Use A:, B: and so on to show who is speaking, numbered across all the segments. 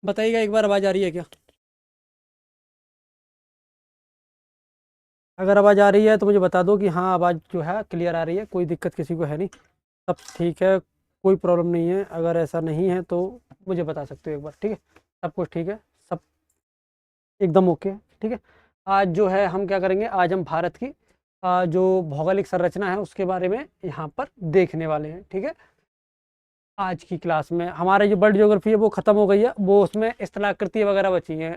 A: बताइएगा एक बार, आवाज़ आ रही है क्या? अगर आवाज़ आ रही है तो मुझे बता दो कि हाँ, आवाज़ जो है क्लियर आ रही है, कोई दिक्कत किसी को है नहीं, सब ठीक है, कोई प्रॉब्लम नहीं है। अगर ऐसा नहीं है तो मुझे बता सकते हो एक बार, ठीक है? सब कुछ ठीक है, सब एकदम ओके है, ठीक है? आज जो है हम क्या करेंगे, आज हम भारत की जो भौगोलिक संरचना है उसके बारे में यहाँ पर देखने वाले हैं, ठीक है? आज की क्लास में हमारा जो वर्ल्ड ज्योग्राफी है वो ख़त्म हो गई है, वो उसमें स्थलाकृति वगैरह बची हैं।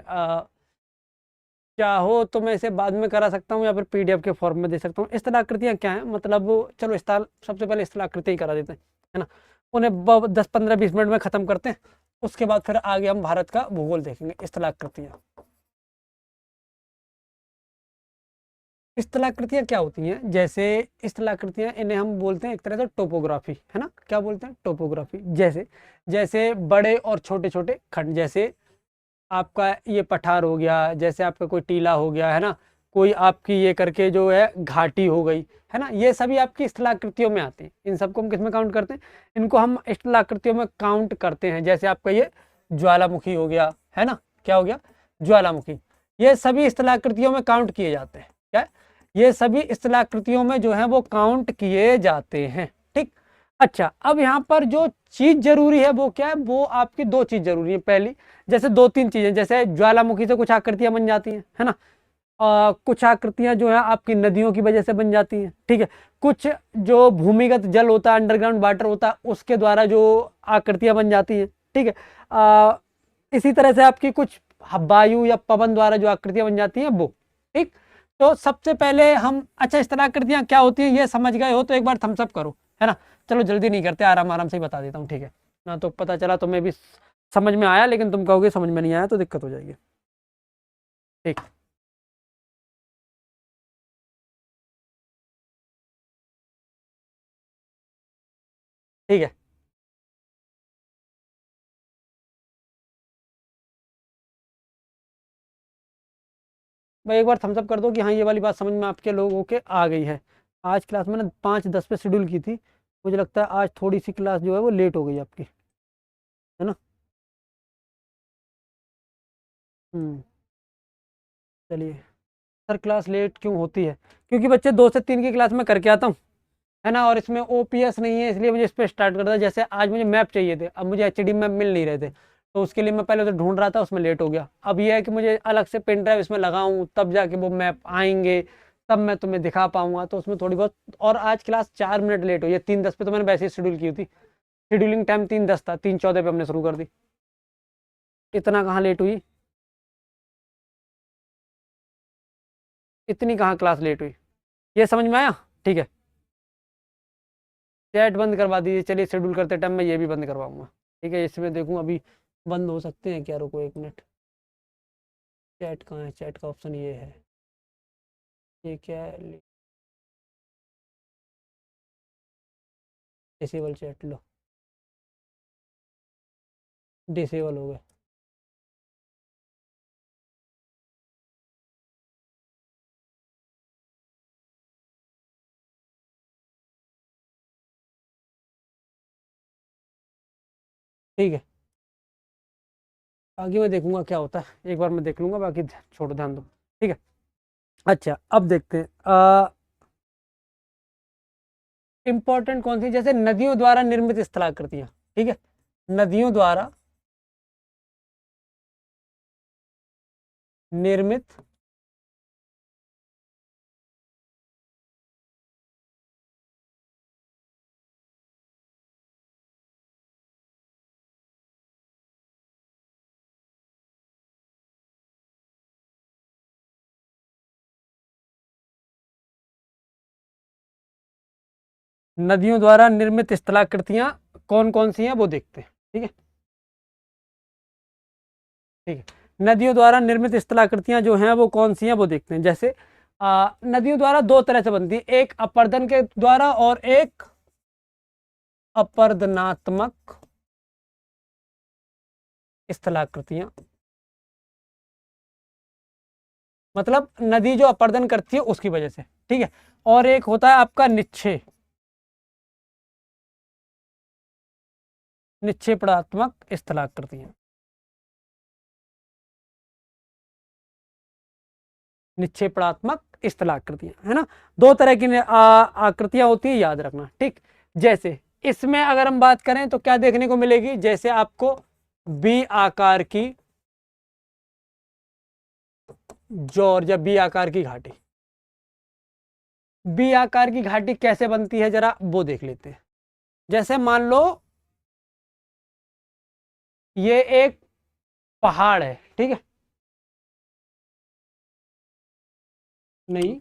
A: चाहो तो मैं इसे बाद में करा सकता हूँ या फिर पीडीएफ के फॉर्म में दे सकता हूँ। स्थलाकृतियाँ क्या हैं, मतलब चलो स्थल सबसे पहले स्थलाकृति ही करा देते हैं, है ना? उन्हें 10 15 20 मिनट में ख़त्म करते हैं, उसके बाद फिर आगे हम भारत का भूगोल देखेंगे। स्थलाकृतियाँ स्थलाकृतियाँ क्या होती हैं, जैसे स्थलाकृतियाँ इन्हें हम बोलते हैं एक तरह से टोपोग्राफी, है ना? क्या बोलते हैं? टोपोग्राफी। जैसे जैसे बड़े और छोटे छोटे खंड, जैसे आपका ये पठार हो गया, जैसे आपका कोई टीला हो गया, है ना? कोई आपकी ये करके जो है घाटी हो गई, है ना? ये सभी आपकी स्थलाकृतियों में आते हैं। इन सबको हम किस में काउंट करते हैं? इनको हम स्थलाकृतियों में काउंट करते हैं। जैसे आपका ये ज्वालामुखी हो गया, है ना? क्या हो गया? ज्वालामुखी। ये सभी स्थलाकृतियों में काउंट किए जाते हैं। क्या है? ये सभी स्थलाकृतियों में जो है वो काउंट किए जाते हैं, ठीक? अच्छा, अब यहाँ पर जो चीज जरूरी है वो क्या है? वो आपकी दो चीज जरूरी है। पहली, जैसे दो तीन चीजें, जैसे ज्वालामुखी से कुछ आकृतियां बन जाती हैं, है ना? कुछ आकृतियां जो है आपकी नदियों की वजह से बन जाती हैं, ठीक है? कुछ जो भूमिगत जल होता है, अंडरग्राउंड वाटर होता है, उसके द्वारा जो आकृतियां बन जाती हैं, ठीक है? इसी तरह से आपकी कुछ वायु या पवन द्वारा जो आकृतियां बन जाती हैं वो, ठीक? तो सबसे पहले हम, अच्छा, इस तरह आकृतियां क्या होती हैं ये समझ गए हो तो एक बार थम्स अप करो, है ना? चलो जल्दी नहीं करते, आराम आराम से ही बता देता हूँ, ठीक है ना? तो पता चला तुम्हें भी समझ में आया, लेकिन तुम कहोगे समझ में नहीं आया तो दिक्कत हो जाएगी, ठीक? ठीक है भाई, एक बार थम्स अप कर दो कि हाँ, ये वाली बात समझ में आपके लोगों के आ गई है। आज क्लास मैंने 5:10 पे शेड्यूल की थी, मुझे लगता है आज थोड़ी सी क्लास जो है वो लेट हो गई आपकी, है ना? हम्म। चलिए। सर क्लास लेट क्यों होती है? क्योंकि बच्चे 2 से 3 की क्लास में करके आता हूँ, है ना? और इसमें ओपीएस नहीं है, इसलिए मुझे इस पर स्टार्ट करता है। जैसे आज मुझे मैप चाहिए थे, अब मुझे एचडी मैप मिल नहीं रहे थे, तो उसके लिए मैं पहले उसे ढूंढ रहा था, उसमें लेट हो गया। अब यह है कि मुझे अलग से पेन ड्राइव इसमें लगाऊं, तब जाके वो मैप आएंगे, तब मैं तुम्हें दिखा पाऊंगा, तो उसमें थोड़ी बहुत। और आज क्लास 4 मिनट लेट हुई है। 3:10 पे तो मैंने वैसे ही शेड्यूल की थी, शेड्यूलिंग टाइम 3:10 था, 3:14 पे हमने शुरू कर दी। इतना कहाँ लेट हुई? इतनी कहाँ क्लास लेट हुई? ये समझ में आया? ठीक है, चैट बंद करवा दीजिए। चलिए, शेड्यूल करते टाइम मैं ये भी बंद करवाऊंगा, ठीक है? इसमें देखूँ अभी बंद हो सकते हैं क्या, रुको 1 मिनट। चैट कहाँ है? चैट का ऑप्शन ये है, ये क्या है? डिसेबल चैट, लो, डिसेबल हो गया। ठीक है, आगे मैं देखूंगा क्या होता है, एक बार मैं देख लूंगा, बाकी छोड़ो, ध्यान दो, ठीक है? अच्छा, अब देखते हैं इंपॉर्टेंट कौन सी, जैसे नदियों द्वारा निर्मित स्थलाकृतियां, ठीक है? नदियों द्वारा निर्मित नदियों द्वारा निर्मित स्थलाकृतियां कौन कौन सी हैं वो देखते हैं, ठीक है? ठीक है, नदियों द्वारा निर्मित स्थलाकृतियां जो हैं वो कौन सी हैं वो देखते हैं। जैसे नदियों द्वारा दो तरह से बनती है, एक अपर्दन के द्वारा और एक अपरदनात्मक स्थलाकृतियां। मतलब नदी जो अपर्दन करती है उसकी वजह से, ठीक है? और एक होता है आपका निक्षेप, निक्षेपणात्मक स्थलाकृतियां। निक्षेपणात्मक स्थलाकृतियां, है ना। दो तरह की आकृतियां होती है, याद रखना, ठीक। जैसे इसमें अगर हम बात करें तो क्या देखने को मिलेगी, जैसे आपको बी आकार की जॉर्ज या बी आकार की घाटी। बी आकार की घाटी कैसे बनती है जरा वो देख लेते हैं। जैसे मान लो ये एक पहाड़ है, ठीक है, नहीं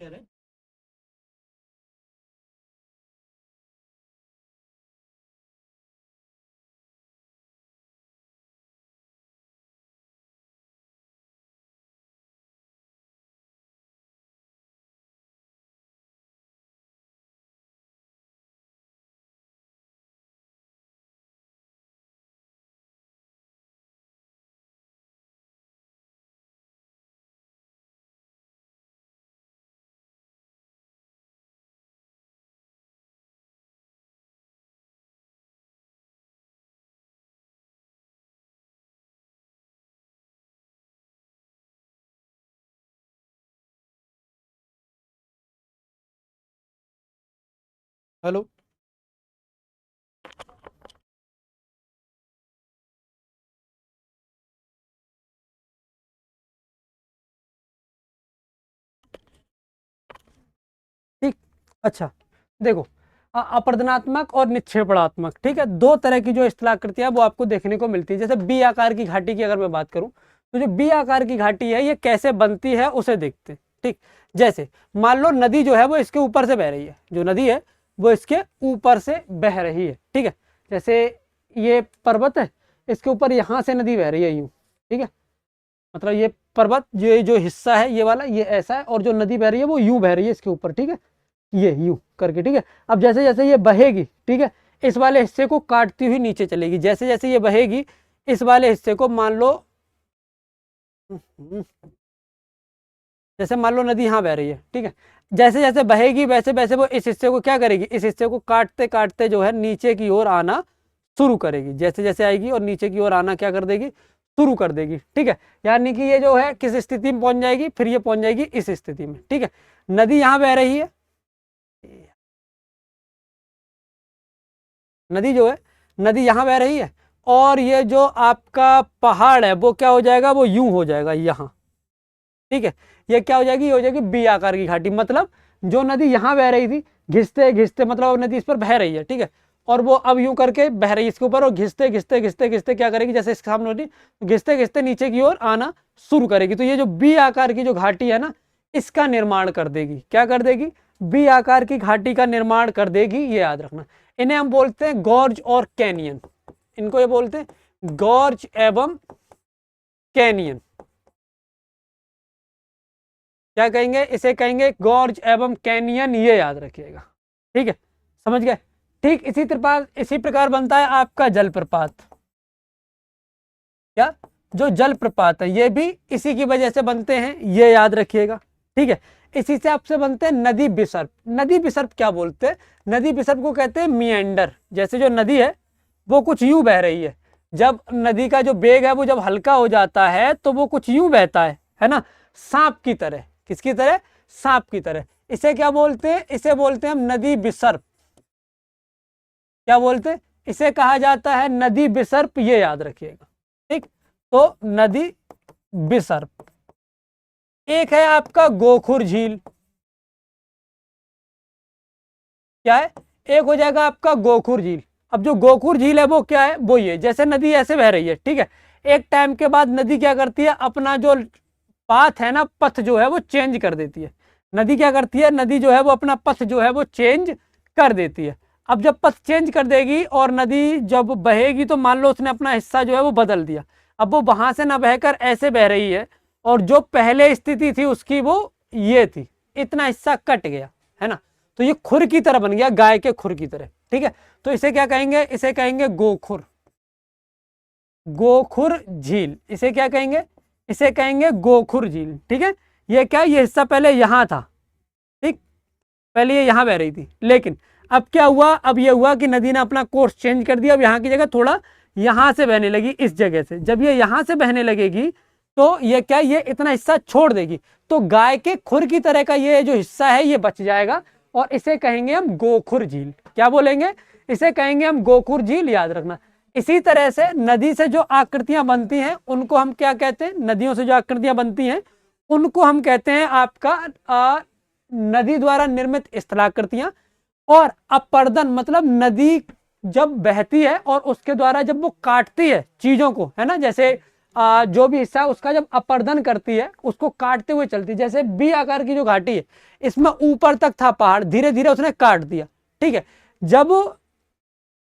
A: हेलो, ठीक। अच्छा, देखो अपरदनात्मक और निक्षेपणात्मक, ठीक है, दो तरह की जो स्थलाकृतियां वो आपको देखने को मिलती है। जैसे बी आकार की घाटी की अगर मैं बात करूं तो जो बी आकार की घाटी है ये कैसे बनती है उसे देखते हैं, ठीक। जैसे मान लो नदी जो है वो इसके ऊपर से बह रही है, जो नदी है वो इसके ऊपर से बह रही है, ठीक है। जैसे ये पर्वत है, इसके ऊपर यहां से नदी बह रही है यूं, ठीक है, मतलब ये पर्वत, ये जो हिस्सा है ये वाला, ये ऐसा है, और जो नदी बह रही है वो यूं बह रही है इसके ऊपर, ठीक है, ये यूं करके, ठीक है। अब जैसे जैसे ये बहेगी, ठीक है, इस वाले हिस्से को काटती हुई नीचे चलेगी। जैसे जैसे ये बहेगी इस वाले हिस्से को मान लो, जैसे मान लो नदी यहाँ बह रही है, ठीक है, जैसे जैसे बहेगी वैसे वैसे वो इस हिस्से को क्या करेगी, इस हिस्से को काटते काटते जो है नीचे की ओर आना शुरू करेगी। जैसे जैसे आएगी और नीचे की ओर आना क्या कर देगी, शुरू कर देगी, ठीक है। यानी कि ये जो है किस स्थिति में पहुंच जाएगी, फिर ये पहुंच जाएगी इस स्थिति में, ठीक है। नदी यहाँ बह रही है, नदी जो है, नदी यहाँ बह रही है, और ये जो आपका पहाड़ है वो क्या हो जाएगा, वो यूं हो जाएगा यहाँ, ठीक है। ये क्या हो जाएगी, ये हो जाएगी बी आकार की घाटी। मतलब जो नदी यहाँ बह रही थी, घिसते घिसते, मतलब नदी इस पर बह रही है, ठीक है, और वो अब यूं करके बह रही है इसके ऊपर, और घिसते घिसते घिसते घिसते क्या करेगी, जैसे इसके सामने नदी घिसते घिसते नीचे की ओर आना शुरू करेगी। तो ये जो बी आकार की जो घाटी है ना, इसका निर्माण कर देगी, क्या कर देगी, बी आकार की घाटी का निर्माण कर देगी, ये याद रखना। इन्हें हम बोलते हैं गॉर्ज और कैनियन, इनको ये बोलते हैं गॉर्ज एवं कैनियन। क्या कहेंगे, इसे कहेंगे गॉर्ज एवं कैनियन, ये याद रखिएगा, ठीक है, समझ गए। ठीक इसी प्रकार बनता है आपका जलप्रपात। क्या, जो जलप्रपात है ये भी इसी की वजह से बनते हैं, ये याद रखिएगा, ठीक है। इसी से आपसे बनते हैं नदी विसर्प। नदी विसर्प क्या बोलते हैं, नदी विसर्प को कहते हैं मिएंडर। जैसे जो नदी है वो कुछ यूं बह रही है, जब नदी का जो वेग है वो जब हल्का हो जाता है तो वो कुछ यूं बहता है ना, सांप की तरह। किसकी तरह, सांप की तरह। इसे क्या बोलते हैं, इसे बोलते हैं हम नदी विसर्प। क्या बोलते हैं, इसे कहा जाता है नदी विसर्प, ये याद रखिएगा, ठीक। तो नदी विसर्प। एक है आपका गोखुर झील। क्या है, एक हो जाएगा आपका गोखुर झील। अब जो गोखुर झील है वो क्या है, वो ये, जैसे नदी ऐसे बह रही है, ठीक है, एक टाइम के बाद नदी क्या करती है, अपना जो पाथ है ना, पथ जो है वो चेंज कर देती है। नदी क्या करती है, नदी जो है वो अपना पथ जो है वो चेंज कर देती है। अब जब पथ चेंज कर देगी और नदी जब बहेगी तो मान लो उसने अपना हिस्सा जो है वो बदल दिया। अब वो वहां से ना बहकर ऐसे बह रही है, और जो पहले स्थिति थी उसकी वो ये थी, इतना हिस्सा कट गया, है ना। तो ये खुर की तरह बन गया, गाय के खुर की तरह, ठीक है। तो इसे क्या कहेंगे, इसे कहेंगे गोखुर, गोखुर झील। इसे क्या कहेंगे, इसे कहेंगे गोखुर झील, ठीक है। ये क्या, ये हिस्सा पहले यहां था, ठीक, पहले ये यहां बह रही थी, लेकिन अब क्या हुआ, अब ये हुआ कि नदी ने अपना कोर्स चेंज कर दिया। अब यहाँ की जगह थोड़ा यहां से बहने लगी, इस जगह से। जब ये यहां से बहने लगेगी तो ये क्या, ये इतना हिस्सा छोड़ देगी, तो गाय के खुर की तरह का ये जो हिस्सा है ये बच जाएगा, और इसे कहेंगे हम गोखुर झील। क्या बोलेंगे, इसे कहेंगे हम गोखुर झील, याद रखना। इसी तरह से नदी से जो आकृतियां बनती हैं उनको हम क्या कहते हैं, नदियों से जो आकृतियां बनती हैं उनको हम कहते हैं आपका नदी द्वारा निर्मित स्थलाकृतियां। और अपर्दन मतलब नदी जब बहती है और उसके द्वारा जब वो काटती है चीजों को, है ना, जैसे जो भी हिस्सा है उसका जब अपर्दन करती है, उसको काटते हुए चलती है। जैसे बी आकार की जो घाटी है, इसमें ऊपर तक था पहाड़, धीरे धीरे उसने काट दिया, ठीक है। जब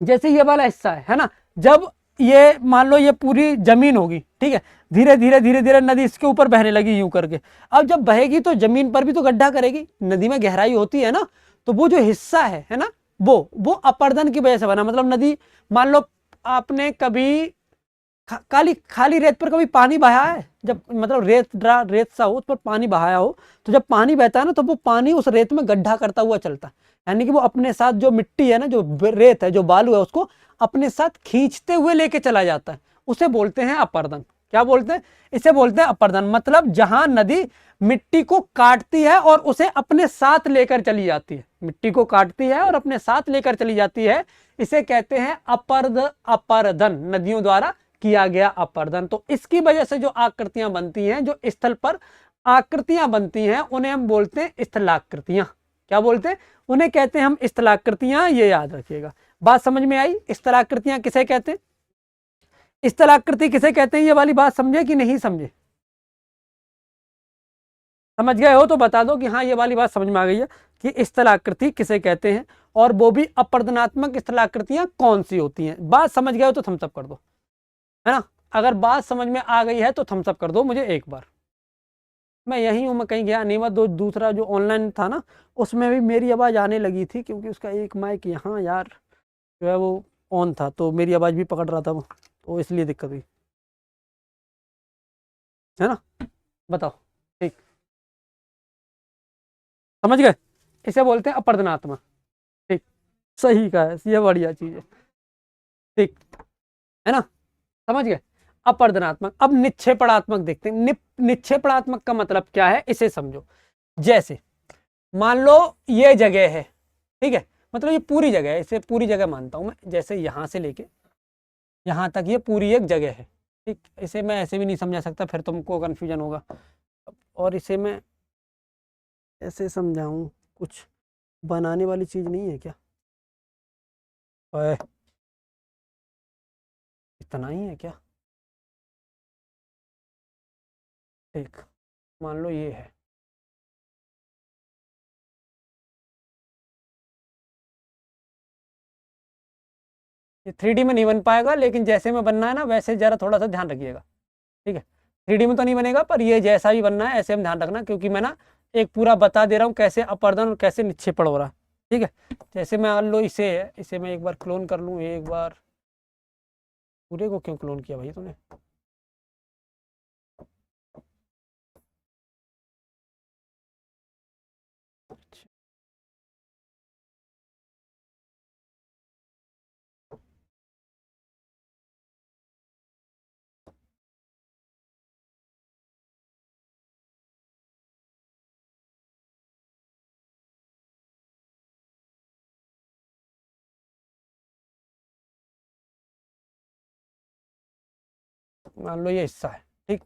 A: जैसे ये वाला हिस्सा है ना, जब ये मान लो ये पूरी जमीन होगी, ठीक है, धीरे धीरे धीरे धीरे नदी इसके ऊपर बहने लगी यूं करके। अब जब बहेगी तो जमीन पर भी तो गड्ढा करेगी, नदी में गहराई होती है ना, तो वो जो हिस्सा है ना, वो अपर्दन की वजह से बना। मतलब नदी, मान लो आपने कभी खाली रेत पर कभी पानी बहाया है, जब मतलब रेत सा हो उस पर पानी बहाया हो, तो जब पानी बहता है ना तो वो पानी उस रेत में गड्ढा करता हुआ चलता है, यानी कि वो अपने साथ जो मिट्टी है ना, जो रेत है, जो बालू है, उसको अपने साथ खींचते हुए लेके चला जाता है। उसे बोलते हैं अपर्दन। क्या बोलते हैं, इसे बोलते हैं अपर्दन। मतलब जहां नदी मिट्टी को काटती है और उसे अपने साथ लेकर चली जाती है, मिट्टी को काटती है और अपने साथ लेकर चली जाती है, इसे कहते हैं अपर्दन, नदियों द्वारा किया गया अपर्दन। तो इसकी वजह से जो आकृतियां बनती हैं, जो स्थल पर आकृतियां बनती हैं, उन्हें हम बोलते हैं स्थलाकृतियां। क्या बोलते हैं, उन्हें कहते हैं हम स्थलाकृतियां, ये याद रखिएगा। बात समझ में आई, स्थलाकृतियां किसे कहते हैं, स्थलाकृति किसे कहते हैं, ये वाली बात समझे कि नहीं समझे? समझ गए हो तो बता दो कि हाँ ये वाली बात समझ में आ गई है कि स्थलाकृति किसे कहते हैं, और वो भी अपर्दनात्मक स्थलाकृतियां कौन सी होती हैं। बात समझ गए हो तो थम्स अप कर दो, है ना। अगर बात समझ में आ गई है तो थम्स अप कर दो मुझे एक बार। मैं यही हूँ, मैं कहीं गया नहीं। मैं दूसरा जो ऑनलाइन था ना, उसमें भी मेरी आवाज़ आने लगी थी, क्योंकि उसका एक माइक यहाँ यार जो है वो ऑन था, तो मेरी आवाज़ भी पकड़ रहा था वो, तो इसलिए दिक्कत हुई, है ना। बताओ, ठीक, समझ गए। इसे बोलते हैं अपर्दनात्मक, ठीक, सही का है, ये बढ़िया चीज़ है, ठीक, है ना, समझ गए। अपर्दनात्मक। अब निक्षेपणात्मक देखते हैं। निक्षेपणात्मक का मतलब क्या है, इसे समझो। जैसे मान लो ये जगह है, ठीक है, मतलब ये पूरी जगह है, इसे पूरी जगह मानता हूं मैं। जैसे यहां से लेके यहां तक ये पूरी एक जगह है, ठीक। इसे मैं ऐसे भी नहीं समझा सकता, फिर तुमको कंफ्यूजन होगा, और इसे मैं ऐसे समझाऊं, कुछ बनाने वाली चीज नहीं है क्या? ओए, इतना ही है क्या? ठीक, मान लो ये है, ये 3D में नहीं बन पाएगा, लेकिन जैसे में बनना है ना वैसे जरा थोड़ा सा ध्यान रखिएगा, ठीक है। 3D में तो नहीं बनेगा, पर ये जैसा भी बनना है ऐसे हम ध्यान रखना, क्योंकि मैं ना एक पूरा बता दे रहा हूँ कैसे अपर्दन और कैसे निक्षेपण हो रहा है, ठीक है। जैसे मैं मान लो इसे है, इसे मैं एक बार क्लोन कर लूँ, एक बार। पूरे को क्यों क्लोन किया भाई तूने? मान लो ये हिस्सा है, ठीक,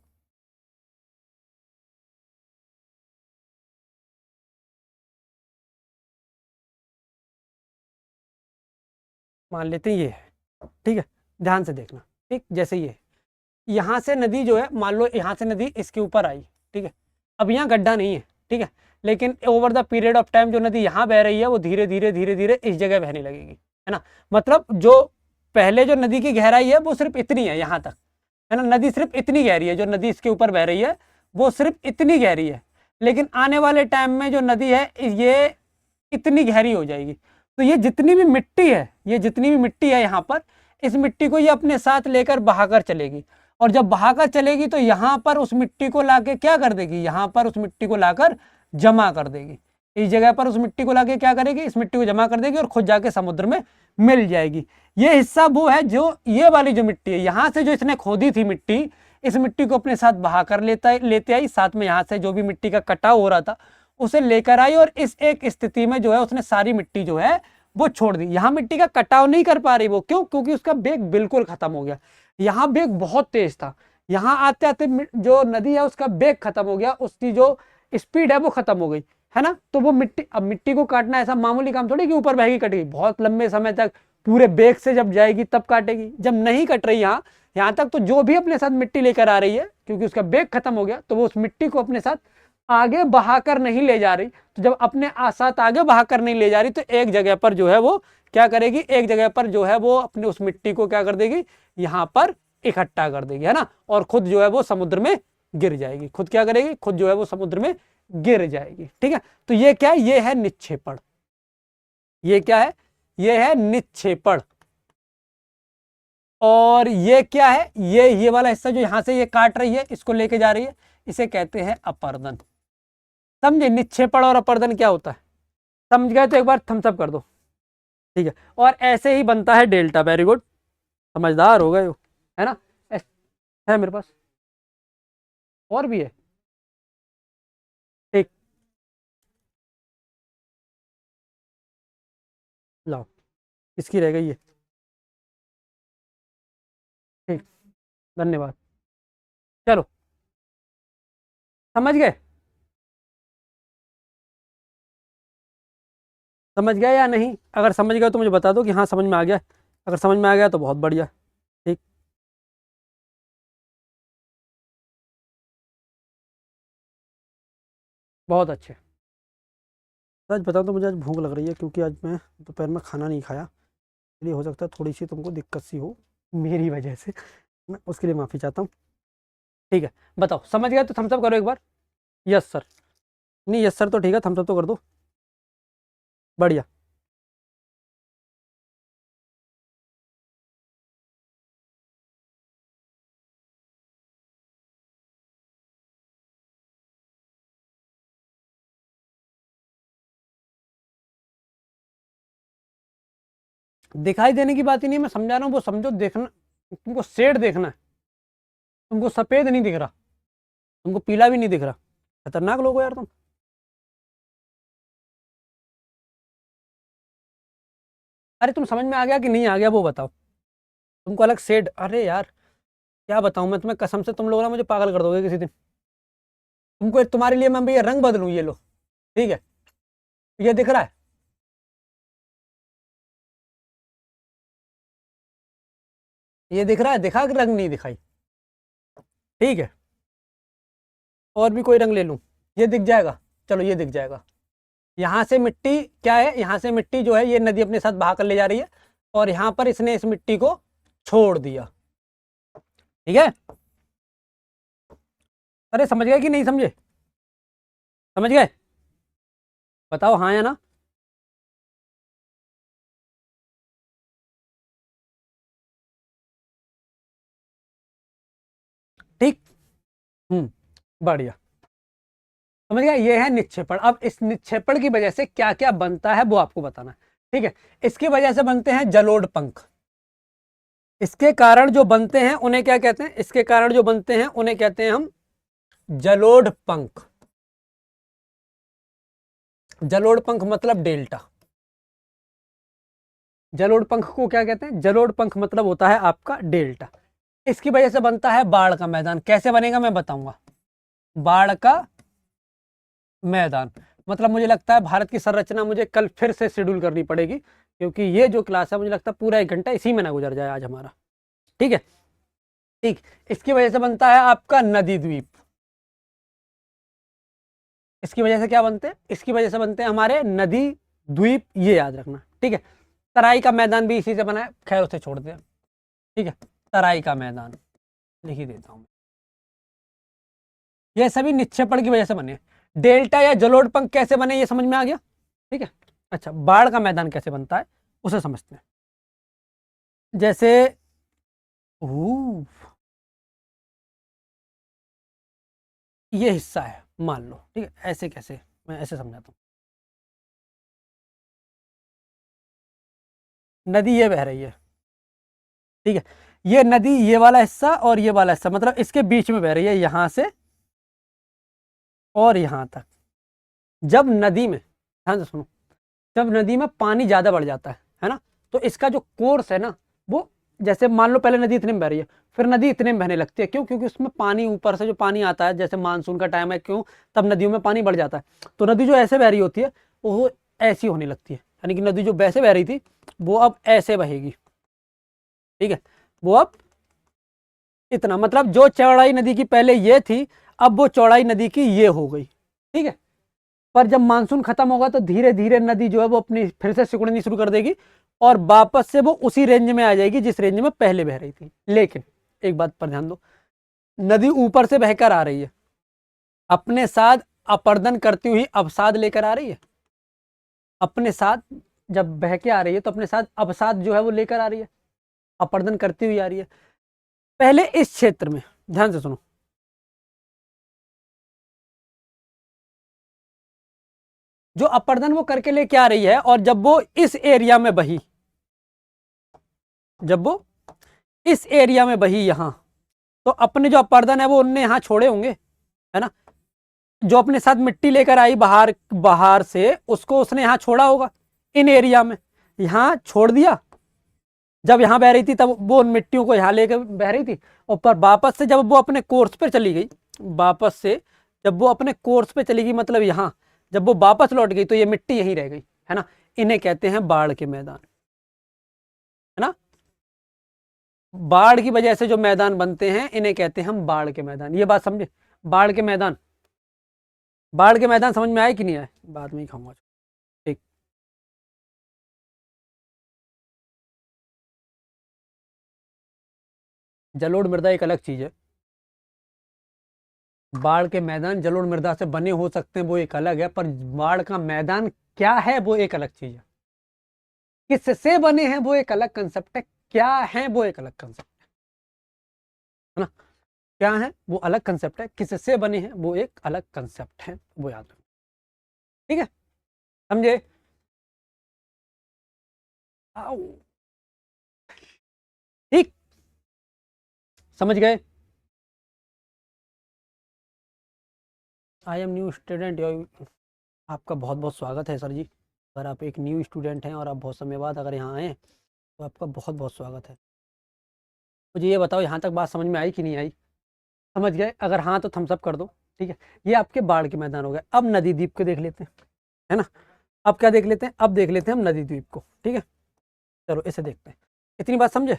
A: मान लेते हैं ये है, ठीक है। ध्यान से देखना, ठीक, जैसे ये यहाँ से नदी जो है, मान लो यहाँ से नदी इसके ऊपर आई, ठीक है। अब यहाँ गड्ढा नहीं है, ठीक है, लेकिन over the period of time जो नदी यहाँ बह रही है वो धीरे धीरे धीरे धीरे इस जगह बहने लगेगी, है ना। मतलब जो पहले जो नदी की गहराई है वो सिर्फ इतनी है यहाँ तक, है ना, नदी सिर्फ इतनी गहरी है, जो नदी इसके ऊपर बह रही है वो सिर्फ इतनी गहरी है। लेकिन आने वाले टाइम में जो नदी है ये इतनी गहरी हो जाएगी, तो ये जितनी भी मिट्टी है, ये जितनी भी मिट्टी है यहाँ पर, इस मिट्टी को ये अपने साथ लेकर बहाकर चलेगी, और जब बहाकर चलेगी तो यहाँ पर उस मिट्टी को लाके क्या कर देगी, यहाँ पर उस मिट्टी को लाकर जमा कर देगी। इस जगह पर उस मिट्टी को लाके क्या करेगी, इस मिट्टी को जमा कर देगी और खुद जाके समुद्र में मिल जाएगी। ये हिस्सा वो है जो ये वाली जो मिट्टी है, यहाँ से जो इसने खोदी थी मिट्टी, इस मिट्टी को अपने साथ बहा कर लेते आई, साथ में यहाँ से जो भी मिट्टी का कटाव हो रहा था उसे लेकर आई, और इस एक स्थिति में जो है उसने सारी मिट्टी जो है वो छोड़ दी। यहाँ मिट्टी का कटाव नहीं कर पा रही वो, क्यों? क्योंकि उसका वेग बिल्कुल खत्म हो गया। यहाँ वेग बहुत तेज था, यहाँ आते आते जो नदी है उसका वेग खत्म हो गया, उसकी जो स्पीड है वो खत्म हो गई, है ना। तो वो मिट्टी, अब मिट्टी को काटना ऐसा मामूली काम थोड़ी कि ऊपर बहेगी कटेगी, बहुत लंबे समय तक पूरे बेग से जब जाएगी तब काटेगी। जब नहीं कट रही यहाँ तक, तो जो भी अपने साथ मिट्टी लेकर आ रही है, क्योंकि उसका बेग खत्म हो गया, तो वो उस मिट्टी को अपने साथ आगे बहाकर नहीं ले जा रही। तो जब अपने साथ आगे बहाकर नहीं ले जा रही, तो एक जगह पर जो है वो क्या करेगी, एक जगह पर जो है वो अपने उस मिट्टी को क्या कर देगी, यहाँ पर इकट्ठा कर देगी, है ना। और खुद जो है वो समुद्र में गिर जाएगी, खुद क्या करेगी, खुद जो है वो समुद्र में गिर जाएगी। ठीक है, तो ये क्या है, ये है निक्षेपण। ये क्या है, ये है निक्षेपण। और ये क्या है, ये वाला हिस्सा जो यहां से ये काट रही है, इसको लेके जा रही है, इसे कहते हैं अपर्दन। समझे निक्षेपण और अपर्दन क्या होता है? समझ गए तो एक बार थम्स अप कर दो। ठीक है, और ऐसे ही बनता है डेल्टा। वेरी गुड, समझदार हो गए हो, है ना। है मेरे पास और भी है। ठीक, लाओ, इसकी रह गई है। ठीक, धन्यवाद। चलो, समझ गए? समझ गए या नहीं? अगर समझ गए तो मुझे बता दो कि हाँ समझ में आ गया। अगर समझ में आ गया तो बहुत बढ़िया। ठीक, बहुत अच्छे। सच बताऊँ तो मुझे आज भूख लग रही है, क्योंकि आज मैं दोपहर में खाना नहीं खाया, इसलिए हो सकता है थोड़ी सी तुमको दिक्कत सी हो मेरी वजह से, मैं उसके लिए माफ़ी चाहता हूँ। ठीक है, बताओ समझ गए तो थम्स अप करो एक बार। यस सर, नहीं यस सर तो ठीक है, थम्स अप तो कर दो। बढ़िया। दिखाई देने की बात ही नहीं, मैं समझा रहा हूँ, वो समझो, देखना, तुमको शेड देखना है, तुमको सफेद नहीं दिख रहा, तुमको पीला भी नहीं दिख रहा। खतरनाक लोग हो यार तुम। अरे तुम समझ में आ गया कि नहीं आ गया वो बताओ। तुमको अलग शेड, अरे यार क्या बताऊं मैं तुम्हें, कसम से तुम लोग ना मुझे पागल कर दोगे किसी दिन। तुमको तुम्हारे लिए मैं भैया रंग बदलूं, ये लो। ठीक है, ये दिख रहा है, ये दिख रहा है, दिखा कि रंग नहीं दिखाई? ठीक है, और भी कोई रंग ले लूं, ये दिख जाएगा? चलो ये दिख जाएगा। यहाँ से मिट्टी क्या है, यहाँ से मिट्टी जो है ये नदी अपने साथ बहा कर ले जा रही है, और यहाँ पर इसने इस मिट्टी को छोड़ दिया। ठीक है, अरे समझ गए कि नहीं समझे? समझ गए? बताओ हाँ या ना। ठीक, बढ़िया। समझ गया, ये है निक्षेपण। अब इस निक्षेपण की वजह से क्या क्या बनता है वो आपको बताना है। ठीक है, इसकी वजह से बनते हैं जलोढ़ पंख। इसके कारण जो बनते हैं उन्हें क्या कहते हैं, इसके कारण जो बनते हैं उन्हें कहते हैं हम जलोढ़ पंख। जलोढ़ पंख मतलब डेल्टा। जलोढ़ पंख को क्या कहते हैं, जलोढ़ पंख मतलब होता है आपका डेल्टा। इसकी वजह से बनता है बाढ़ का मैदान। कैसे बनेगा मैं बताऊंगा। बाढ़ का मैदान मतलब मुझे लगता है भारत की संरचना मुझे कल फिर से शेड्यूल करनी पड़ेगी, क्योंकि ये जो क्लास है मुझे लगता है पूरा 1 घंटा इसी में ना गुजर जाए आज हमारा। ठीक है, ठीक। इसकी वजह से बनता है आपका नदी द्वीप। इसकी वजह से क्या बनते हैं, इसकी वजह से बनते हैं हमारे नदी द्वीप, ये याद रखना। ठीक है, तराई का मैदान भी इसी से बना है, खैर उसे छोड़ दें। ठीक है, तराई का मैदान लिख ही देता हूं। ये सभी निक्षेपण की वजह से बने। डेल्टा या जलोढ़ पंख कैसे बने ये समझ में आ गया? ठीक है, अच्छा बाढ़ का मैदान कैसे बनता है उसे समझते हैं। जैसे ऊ, ये हिस्सा है मान लो, ठीक है, ऐसे कैसे, मैं ऐसे समझाता हूँ। नदी ये बह रही है, ठीक है, ये नदी ये वाला हिस्सा और ये वाला हिस्सा मतलब इसके बीच में बह रही है, यहां से और यहां तक। जब नदी में, ध्यान से सुनो, जब नदी में पानी ज्यादा बढ़ जाता है ना, तो इसका जो कोर्स है ना, वो जैसे मान लो पहले नदी इतने में बह रही है, फिर नदी इतने में बहने लगती है। क्यों? क्योंकि उसमें पानी ऊपर से जो पानी आता है, जैसे मानसून का टाइम है, क्यों तब नदियों में पानी बढ़ जाता है, तो नदी जो ऐसे बह रही होती है वो ऐसी होने लगती है, यानी कि नदी जो वैसे बह रही थी वो अब ऐसे बहेगी। ठीक है, वो अब इतना, मतलब जो चौड़ाई नदी की पहले ये थी, अब वो चौड़ाई नदी की ये हो गई। ठीक है, पर जब मानसून खत्म होगा तो धीरे धीरे नदी जो है वो अपनी फिर से सिकुड़नी शुरू कर देगी और वापस से वो उसी रेंज में आ जाएगी जिस रेंज में पहले बह रही थी। लेकिन एक बात पर ध्यान दो, नदी ऊपर से बहकर आ रही है, अपने साथ अपर्दन करती हुई अवसाद लेकर आ रही है। अपने साथ जब बह के आ रही है तो अपने साथ अवसाद जो है वो लेकर आ रही है, अपर्दन करती हुई आ रही है। पहले इस क्षेत्र में, ध्यान से सुनो, जो अपर्दन वो करके लेके आ रही है, और जब वो इस एरिया में बही, जब वो इस एरिया में बही यहां, तो अपने जो अपर्दन है वो उनने यहां छोड़े होंगे, है ना। जो अपने साथ मिट्टी लेकर आई बाहर बाहर से, उसको उसने यहां छोड़ा होगा इन एरिया में, यहां छोड़ दिया। जब यहां बह रही थी तब वो उन मिट्टियों को यहां लेकर बह रही थी, और पर वापस से जब वो अपने कोर्स पे चली गई, वापस से जब वो अपने कोर्स पे चली गई, मतलब यहां जब वो वापस लौट गई, तो ये मिट्टी यहीं रह गई, है ना। इन्हें कहते हैं बाढ़ के मैदान, है ना। बाढ़ की वजह से जो मैदान बनते हैं इन्हें कहते हैं हम बाढ़ के मैदान। ये बात समझे, बाढ़ के मैदान, बाढ़ के मैदान समझ में आए कि नहीं आए, बाद में ही खाऊंगा। ठीक, जलोढ़ मृदा एक अलग चीज है। बाढ़ के मैदान जलोढ़ मृदा से बने हो सकते हैं, वो एक अलग है, पर बाढ़ का मैदान क्या है वो एक अलग चीज है। किससे बने हैं वो एक अलग कंसेप्ट है, क्या है वो एक अलग कंसेप्ट है ना। क्या है वो अलग कंसेप्ट है, किससे बने हैं वो एक अलग कंसेप्ट है, वो याद रखो। ठीक है, समझे। आओ, ठीक, समझ गए। आई एम न्यू स्टूडेंट, आपका बहुत बहुत स्वागत है सर जी। अगर आप एक न्यू स्टूडेंट हैं और आप बहुत समय बाद अगर यहाँ आए हैं, तो आपका बहुत बहुत स्वागत है। मुझे ये बताओ, यहाँ तक बात समझ में आई कि नहीं आई? समझ गए? अगर हाँ तो थम्स अप कर दो। ठीक है, ये आपके बाढ़ के मैदान हो गए। अब नदी द्वीप को देख लेते हैं, है ना। अब क्या देख लेते हैं? अब देख लेते हैं हम नदी द्वीप को। ठीक है, चलो इसे देखते हैं। इतनी बात समझे?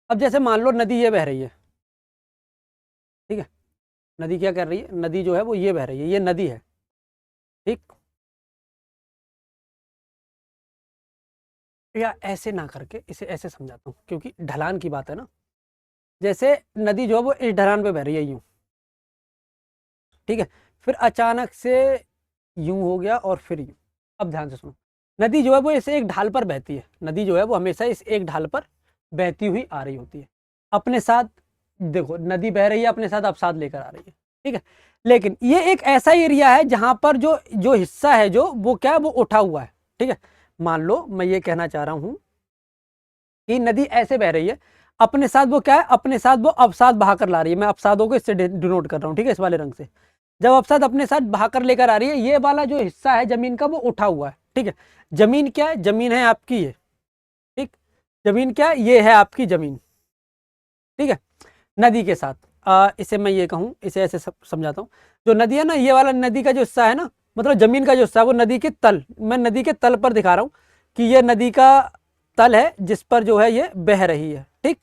A: अब जैसे मान लो नदी ये बह रही है, ठीक है, नदी क्या कर रही है, नदी जो है वो ये बह रही है, ये नदी है। ठीक, या ऐसे ना करके इसे ऐसे समझाता हूँ, क्योंकि ढलान की बात है ना। जैसे नदी जो है वो इस ढलान पे बह रही है यूं, ठीक है, फिर अचानक से यूं हो गया और फिर यूं। अब ध्यान से सुनो, नदी जो है वो इसे एक ढाल पर बहती है, नदी जो है वो हमेशा इस एक ढाल पर बहती हुई आ रही होती है। अपने साथ देखो, नदी बह रही है, अपने साथ अवसाद लेकर आ रही है। ठीक है, लेकिन ये एक ऐसा एरिया है जहां पर जो जो हिस्सा है जो वो क्या है, वो उठा हुआ है। ठीक है, मान लो मैं ये कहना चाह रहा हूं कि नदी ऐसे बह रही है, अपने साथ वो क्या है, अपने साथ वो अवसाद बहाकर ला रही है। मैं अवसादों को इससे डिनोट कर रहा हूँ, ठीक है, इस वाले रंग से। जब अवसाद अपने साथ बहाकर लेकर आ रही है, ये वाला जो हिस्सा है जमीन का वो उठा हुआ है। ठीक है, जमीन क्या है, जमीन है आपकी ये। ठीक, जमीन क्या है, ये है आपकी जमीन। ठीक है, नदी के साथ इसे मैं ये कहूँ, इसे ऐसे समझाता हूँ। जो नदी है ना, ये वाला नदी का जो हिस्सा है ना, मतलब जमीन का जो हिस्सा है वो नदी के तल, मैं नदी के तल पर दिखा रहा हूँ कि ये नदी का तल है जिस पर जो है ये बह रही है। ठीक,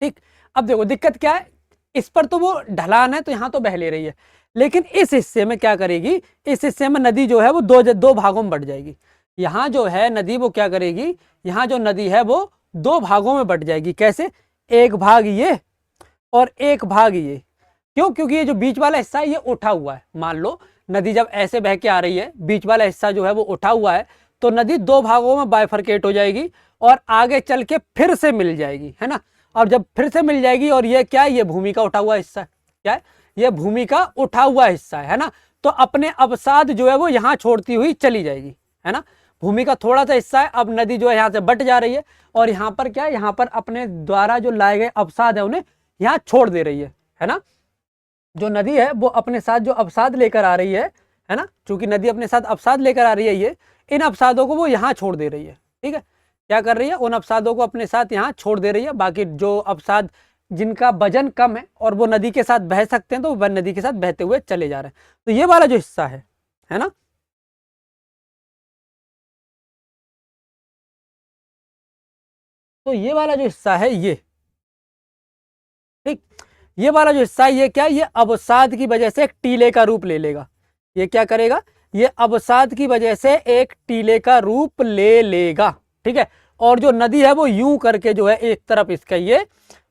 A: ठीक, अब देखो दिक्कत क्या है, इस पर तो वो ढलान है तो यहां तो बह ले रही है, लेकिन इस हिस्से में क्या करेगी, इस हिस्से में नदी जो है वो दो भागों में बट जाएगी। यहां जो है नदी वो क्या करेगी, यहां जो नदी है वो दो भागों में बट जाएगी। कैसे? एक भाग ये और एक भाग ये। क्यों? क्योंकि ये जो बीच वाला हिस्सा है ये उठा हुआ है। मान लो नदी जब ऐसे बह के आ रही है, बीच वाला हिस्सा जो है वो उठा हुआ है, तो नदी दो भागों में बाइफरकेट हो जाएगी और आगे चल के फिर से मिल जाएगी, है ना। और जब फिर से मिल जाएगी, और ये क्या है, ये भूमि का उठा हुआ हिस्सा है। क्या है? ये भूमि का उठा हुआ हिस्सा है ना। तो अपने अवसाद जो है वो यहां छोड़ती हुई चली जाएगी, है ना। भूमि का थोड़ा सा हिस्सा है। अब नदी जो है यहाँ से बट जा रही है और यहाँ पर क्या है, यहाँ पर अपने द्वारा जो लाए गए अवसाद है उन्हें यहाँ छोड़ दे रही है ना। जो नदी है वो अपने साथ जो अवसाद लेकर आ रही है ना, चूंकि नदी अपने साथ अवसाद लेकर आ रही है, ये इन अवसादों को वो यहाँ छोड़ दे रही है। ठीक है, क्या कर रही है, उन अवसादों को अपने साथ यहाँ छोड़ दे रही है। बाकी जो अवसाद जिनका वजन कम है और वो नदी के साथ बह सकते हैं, तो वह नदी के साथ बहते हुए चले जा रहे हैं। तो ये वाला जो हिस्सा है ना, तो ये वाला जो हिस्सा है ये, ठीक, ये वाला जो हिस्सा है ये क्या है, ये अवसाद की वजह से एक टीले का रूप ले लेगा। ये क्या करेगा, ये अवसाद की वजह से एक टीले का रूप ले लेगा। ठीक है, और जो नदी है वो यूं करके जो है एक तरफ इसका ये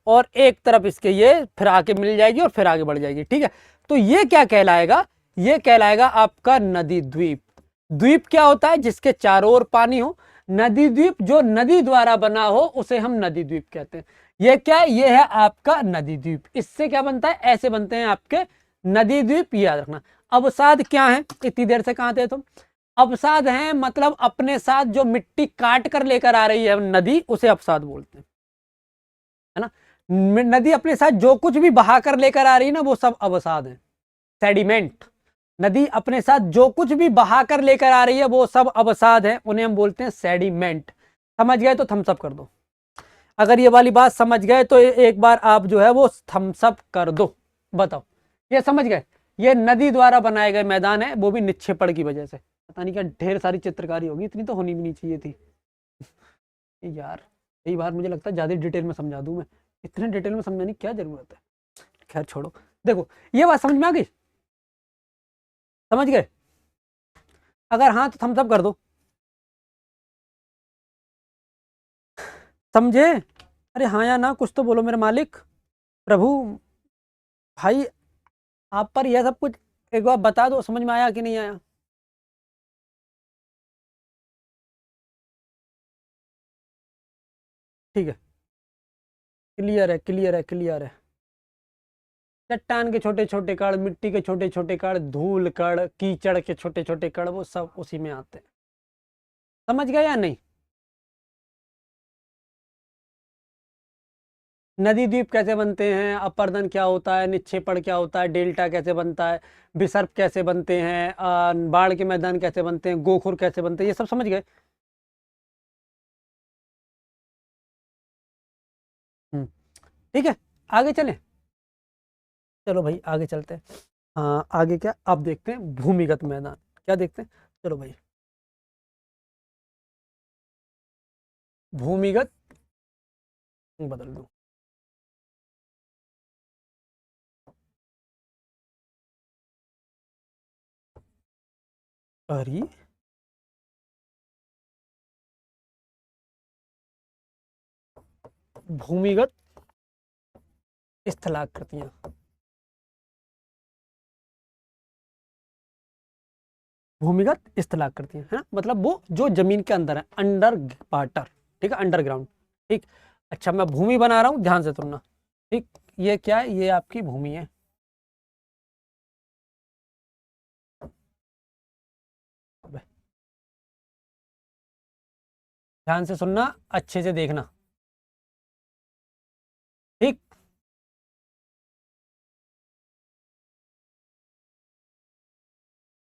A: और एक तरफ इसके ये फिर आके मिल जाएगी और फिर आगे बढ़ जाएगी। ठीक है, तो ये क्या कहलाएगा, ये कहलाएगा आपका नदी द्वीप। द्वीप क्या होता है, जिसके चारों ओर पानी हो। नदी द्वीप जो नदी द्वारा बना हो उसे हम नदी द्वीप कहते हैं। ये क्या है, ये है आपका नदी द्वीप। इससे क्या बनता है, ऐसे बनते हैं आपके नदी द्वीप, याद रखना। अवसाद क्या है, इतनी देर से कहां थे तुम। अवसाद है मतलब अपने साथ जो मिट्टी काट कर लेकर आ रही है नदी, उसे अवसाद बोलते हैं, है ना। नदी अपने साथ जो कुछ भी बहा कर लेकर आ रही है ना, वो सब अवसाद है। सेडिमेंट, नदी अपने साथ जो कुछ भी बहा कर लेकर आ रही है वो सब अवसाद है, उन्हें हम बोलते हैं सेडिमेंट। समझ गए तो थम्स अप कर दो। अगर ये वाली बात समझ गए तो एक बार आप जो है वो थम्स अप कर दो। बताओ, ये समझ गए। ये नदी द्वारा बनाए गए मैदान है, वो भी निक्षेपण की वजह से। पता नहीं क्या ढेर सारी चित्रकारी होगी, इतनी तो होनी भी नहीं चाहिए थी यार। कई बार मुझे लगता है ज्यादा डिटेल में समझा दूं मैं, इतने डिटेल में समझाने की क्या जरूरत है। खैर छोड़ो, देखो ये बात समझ में आ गई, समझ गए। अगर हाँ तो थम्स अप कर दो। समझे, अरे हाँ या ना कुछ तो बोलो मेरे मालिक प्रभु। भाई आप पर यह सब कुछ एक बार बता दो, समझ में आया कि नहीं आया। ठीक है, क्लियर है, क्लियर है, क्लियर है। चट्टान के छोटे छोटे कण, मिट्टी के छोटे छोटे कण, धूल कण, कीचड़ के छोटे छोटे कण, वो सब उसी में आते हैं। समझ गए या नहीं। नदी द्वीप कैसे बनते हैं, अपरदन क्या होता है, निक्षेपण क्या होता है, डेल्टा कैसे बनता है, विसर्प कैसे बनते हैं, बाढ़ के मैदान कैसे बनते हैं, गोखुर कैसे बनते हैं, ये सब समझ गए। हम्म, ठीक है, आगे चलें। चलो भाई आगे चलते हैं। हाँ आगे क्या, अब देखते हैं भूमिगत मैदान, क्या देखते हैं। चलो भाई, भूमिगत बदल दो। अरे भूमिगत स्थलाकृतियां, भूमिगत स्थलाकृतियां है ना, मतलब वो जो जमीन के अंदर है, अंडर वाटर। ठीक है, अंडरग्राउंड। ठीक, अच्छा मैं भूमि बना रहा हूं, ध्यान से सुनना। ठीक, ये क्या है, ये आपकी भूमि है। ध्यान से सुनना, अच्छे से देखना। ठीक,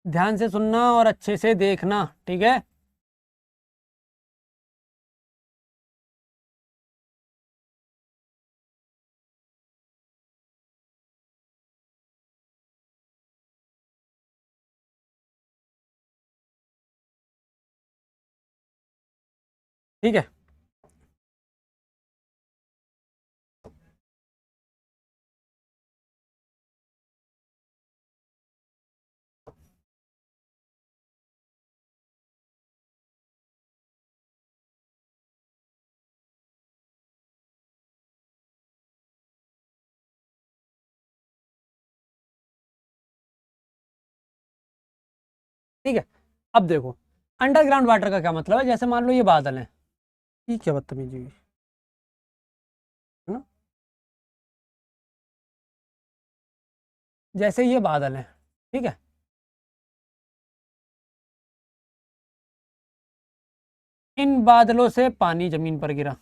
A: ध्यान से सुनना और अच्छे से देखना। ठीक है, ठीक है। ठीक है, अब देखो अंडरग्राउंड वाटर का क्या मतलब है। जैसे मान लो ये बादल है, ये क्या बदतमीजी हुई, है ना। जैसे ये बादल है, ठीक है, इन बादलों से पानी जमीन पर गिरा।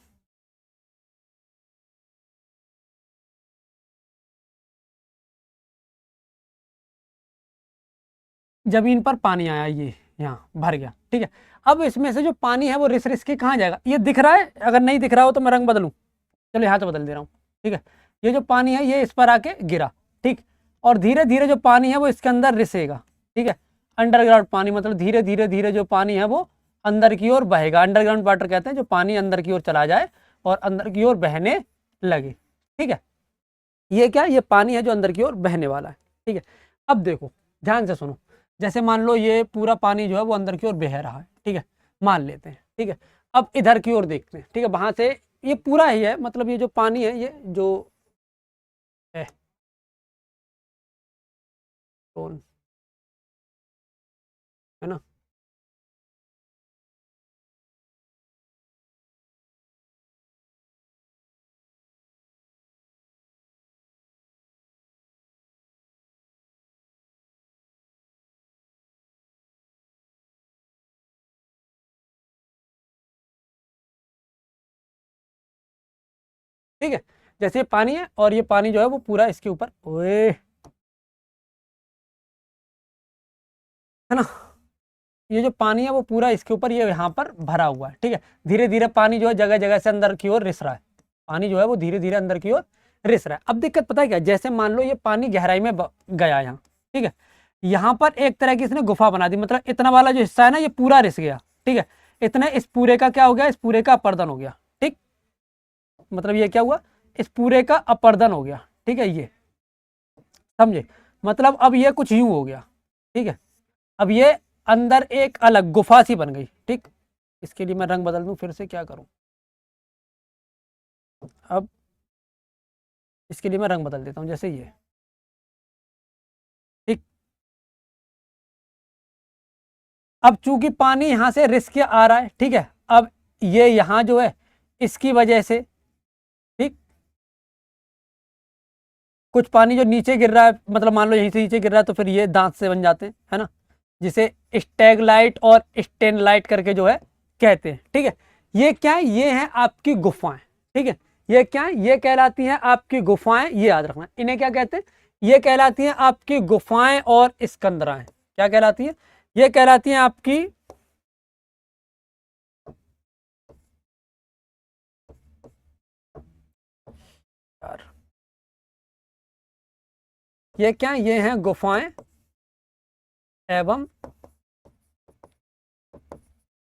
A: जमीन पर पानी आया, ये यहाँ भर गया, ठीक है। अब इसमें से जो पानी है वो रिस रिस के कहाँ जाएगा, ये दिख रहा है, अगर नहीं दिख रहा हो तो मैं रंग बदलूं, चलो यहाँ तो बदल दे रहा हूँ, ठीक है। ये जो पानी है ये इस पर आके गिरा, ठीक, और धीरे धीरे जो पानी है वो इसके अंदर रिसेगा, ठीक है। अंडरग्राउंड पानी मतलब धीरे धीरे धीरे जो पानी है वो अंदर की ओर बहेगा, अंडरग्राउंड वाटर कहते हैं जो पानी अंदर की ओर चला जाए और अंदर की ओर बहने लगे, ठीक है। ये क्या, ये पानी है जो अंदर की ओर बहने वाला है, ठीक है। अब देखो ध्यान से सुनो, जैसे मान लो ये पूरा पानी जो है वो अंदर की ओर बह रहा है, ठीक है, मान लेते हैं, ठीक है। अब इधर की ओर देखते हैं, ठीक है, वहां से ये पूरा ही है, मतलब ये जो पानी है ये जो है, कौन है ना, ठीक है। जैसे ये पानी है और ये पानी जो है वो पूरा इसके ऊपर, ओए, है ना, ये जो पानी है वो पूरा इसके ऊपर ये यहाँ पर भरा हुआ है, ठीक है। धीरे धीरे पानी जो है जगह जगह से अंदर की ओर रिस रहा है, पानी जो है वो धीरे धीरे अंदर की ओर रिस रहा है। अब दिक्कत पता है क्या, जैसे मान लो ये पानी गहराई में गया यहाँ, ठीक है, यहाँ पर एक तरह की इसने गुफा बना दी, मतलब इतना वाला जो हिस्सा है ना ये पूरा रिस गया, ठीक है। इतने इस पूरे का क्या हो गया, इस पूरे का अपर्दन हो गया, ठीक, मतलब ये क्या हुआ, इस पूरे का अपर्दन हो गया, ठीक है, ये समझे, मतलब अब ये कुछ यूं हो गया, ठीक है। अब ये अंदर एक अलग गुफा सी बन गई, ठीक। इसके लिए मैं रंग बदल दूं, फिर से क्या करूं, अब इसके लिए मैं रंग बदल देता हूं, जैसे ये, ठीक। अब चूंकि पानी यहां से रिस के आ रहा है, ठीक है, अब ये यहां जो है इसकी वजह से, ठीक, कुछ पानी जो नीचे गिर रहा है, मतलब मान लो यहीं से नीचे गिर रहा है तो फिर ये दांत से बन जाते हैं, है ना, जिसे स्टैगलाइट और स्टेनलाइट करके जो है कहते हैं, ठीक है। ये क्या है, ये है आपकी गुफाएं, ठीक है। ये क्या है, ये कहलाती हैं आपकी गुफाएं, ये याद रखना, इन्हें क्या कहते हैं, ये कहलाती हैं आपकी गुफाएं और स्कंदराएं, क्या कहलाती हैं, ये कहलाती हैं आपकी, यार ये क्या है, ये हैं गुफाएं एवं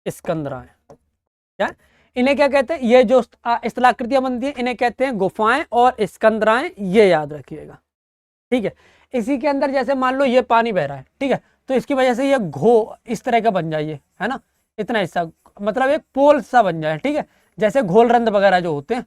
A: स्कंदराएं, क्या, इन्हें क्या कहते हैं, ये जो स्थलाकृतियां बनती हैं इन्हें कहते हैं गुफाएं और स्कंदराएं, ये याद रखिएगा, ठीक है। इसी के अंदर जैसे मान लो ये पानी बह रहा है, ठीक है, तो इसकी वजह से ये घो इस तरह का बन जाइए, है ना, इतना हिस्सा, मतलब एक पोल सा बन जाए, ठीक है, जैसे घोल रंध्र वगैरह जो होते हैं,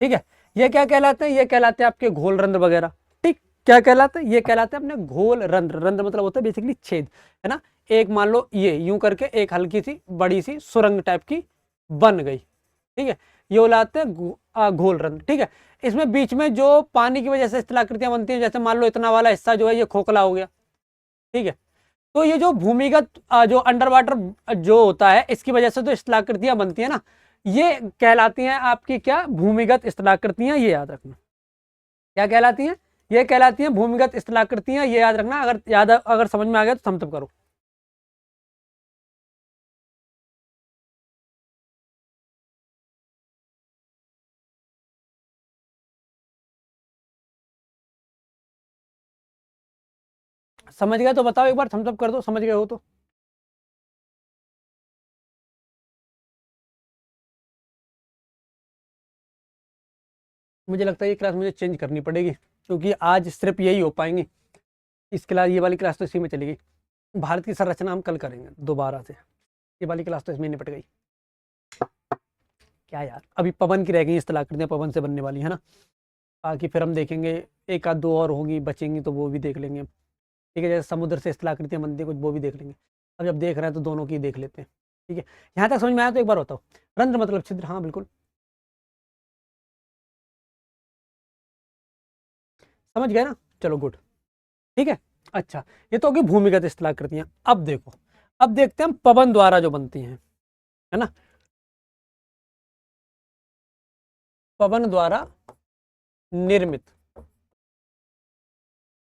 A: ठीक है। ये क्या कहलाते हैं, ये कहलाते हैं आपके घोल रंध्र वगैरह, ठीक, क्या कहलाते हैं, ये कहलाते हैं अपने घोल रंध्र, रंध्र मतलब होता है बेसिकली छेद, है ना। एक मान लो ये यूं करके एक हल्की सी बड़ी सी सुरंग टाइप की बन गई, ठीक है, ये बुलाते हैं घोल रंध्र, ठीक है। इसमें बीच में जो पानी की वजह से स्थलाकृतियां बनती हैं, जैसे मान लो इतना वाला हिस्सा जो है ये खोखला हो गया, ठीक है। तो ये जो भूमिगत जो अंडर वाटर जो होता है इसकी वजह से जो स्थलाकृतियां बनती है ना, ये कहलाती हैं आपकी क्या, भूमिगत स्थलाकृतियां, ये याद रखना, क्या कहलाती हैं, ये कहलाती हैं भूमिगत स्थलाकृतियां, ये याद रखना, अगर समझ में आ गया तो थम्स करो। समझ गए तो बताओ एक बार, थम्स कर दो समझ गए हो तो। मुझे लगता है ये क्लास मुझे चेंज करनी पड़ेगी, क्योंकि आज सिर्फ यही हो पाएंगे, इस क्लास, ये वाली क्लास तो इसी में चलेगी। भारत की संरचना हम कल करेंगे दोबारा से, ये वाली क्लास तो इसमें निपट गई। क्या यार, अभी पवन की रह गई स्थलाकृतियां, पवन से बनने वाली है ना, बाकी फिर हम देखेंगे, एक आध दो और होंगी बचेंगी तो वो भी देख लेंगे, ठीक है। जैसे समुद्र से स्थलाकृतियां बनती है कुछ, वो भी देख लेंगे। अब जब देख रहे हैं तो दोनों की देख लेते हैं, ठीक है। यहाँ तक समझ में आया तो एक बार बताओ, रंध्र मतलब छिद्र, हाँ बिल्कुल समझ गए ना, चलो गुड, ठीक है। अच्छा, ये तो होगी भूमिगत स्थलाकृतियां। अब देखो, अब देखते हैं हम पवन द्वारा जो बनती हैं, है ना, पवन द्वारा निर्मित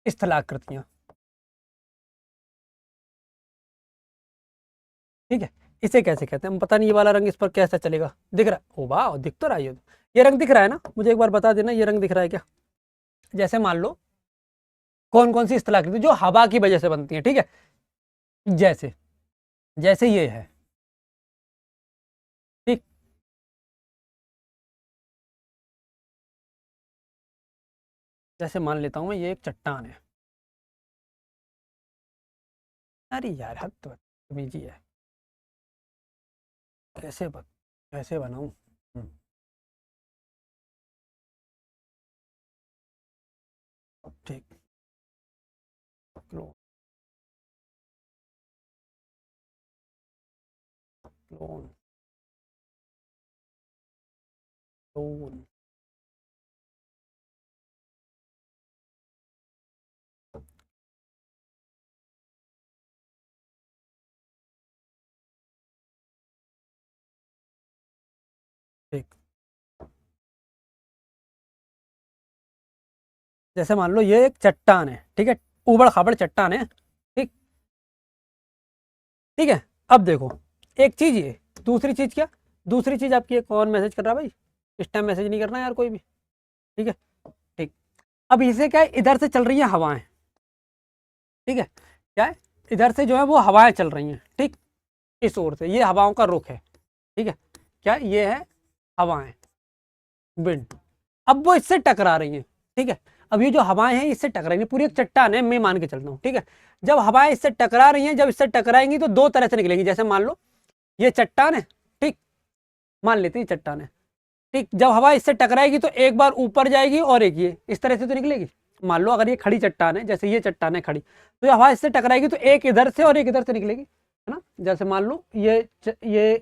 A: स्थलाकृतियां। ठीक है, इसे कैसे कहते हैं? पता नहीं ये वाला रंग इस पर कैसा चलेगा, दिख रहा है? ओ वाह, दिख तो रहा है ये रंग दिख रहा है ना? मुझे एक बार बता देना, ये रंग दिख रहा है क्या? जैसे मान लो कौन कौन सी स्थलाकृति जो हवा की वजह से बनती है, ठीक है, जैसे जैसे ये है, ठीक, जैसे मान लेता हूं मैं ये एक चट्टान है। अरे यार हद तो बदतमीजी है, कैसे बन कैसे बनाऊं? हम्म, ठीक, क्लोन क्लोन क्लोन ठीक, जैसे मान लो ये एक चट्टान है, ठीक है, ऊबड़ खाबड़ चट्टान है, ठीक, ठीक है। अब देखो एक चीज ये, दूसरी चीज क्या, दूसरी चीज आपकी, एक कौन मैसेज कर रहा है भाई? इस टाइम मैसेज नहीं करना यार कोई भी, ठीक है, ठीक। अब इसे क्या है, इधर से चल रही है हवाएं, ठीक है, क्या है, इधर से जो है वो हवाएं चल रही हैं, ठीक, इस ओर से ये हवाओं का रुख है, ठीक है, क्या ये है हवाएं, विंड। अब वो इससे टकरा रही हैं, ठीक है, अब ये जो हवाएं हैं इससे टकरा रही हैं, पूरी एक चट्टान है, मैं मान के चलता हूँ, ठीक है। जब हवाएं इससे टकरा रही हैं, जब इससे टकराएंगी तो दो तरह से निकलेंगी, जैसे मान लो ये चट्टान है, ठीक, मान लेते हैं चट्टान है, ठीक, जब हवा इससे टकराएगी तो एक बार ऊपर जाएगी और एक ये इस तरह से तो निकलेगी। मान लो अगर ये खड़ी चट्टान है, जैसे ये चट्टान है खड़ी, तो जब हवा इससे टकराएगी तो एक इधर से और एक इधर से निकलेगी, है ना? जैसे मान लो ये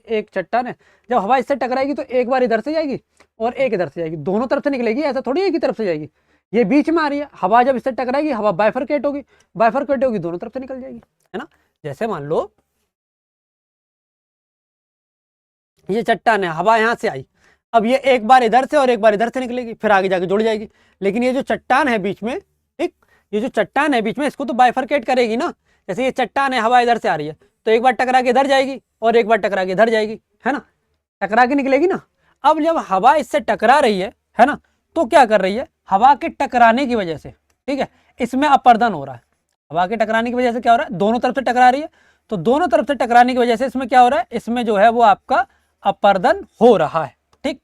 A: एक चट्टान है, जब हवा इससे टकराएगी तो एक बार इधर से जाएगी और एक इधर से जाएगी, दोनों तरफ से निकलेगी, ऐसा थोड़ी एक ही तरफ से जाएगी। ये बीच में आ रही है हवा, जब इससे टकराएगी हवा बाइफरकेट होगी, दोनों तरफ से निकल जाएगी, है ना? जैसे मान लो ये चट्टान है, हवा यहाँ से आई, अब ये एक बार इधर से और एक बार इधर से निकलेगी, फिर आगे जाके जुड़ जाएगी। लेकिन ये जो चट्टान है बीच में, ठीक, ये जो चट्टान है बीच में, इसको तो बाइफरकेट करेगी ना। जैसे ये चट्टान है, हवा इधर से आ रही है, तो एक बार टकरा के इधर जाएगी और एक बार टकरा के इधर जाएगी, है ना? टकरा के निकलेगी ना। अब जब हवा इससे टकरा रही है ना, तो क्या कर रही है, हवा के टकराने की वजह से, ठीक है, इसमें अपर्दन हो रहा है। हवा के टकराने की वजह से क्या हो रहा है, दोनों तरफ से टकरा रही है, तो दोनों तरफ से टकराने की वजह से इसमें क्या हो रहा है, इसमें जो है वो आपका अपर्दन हो रहा है, ठीक।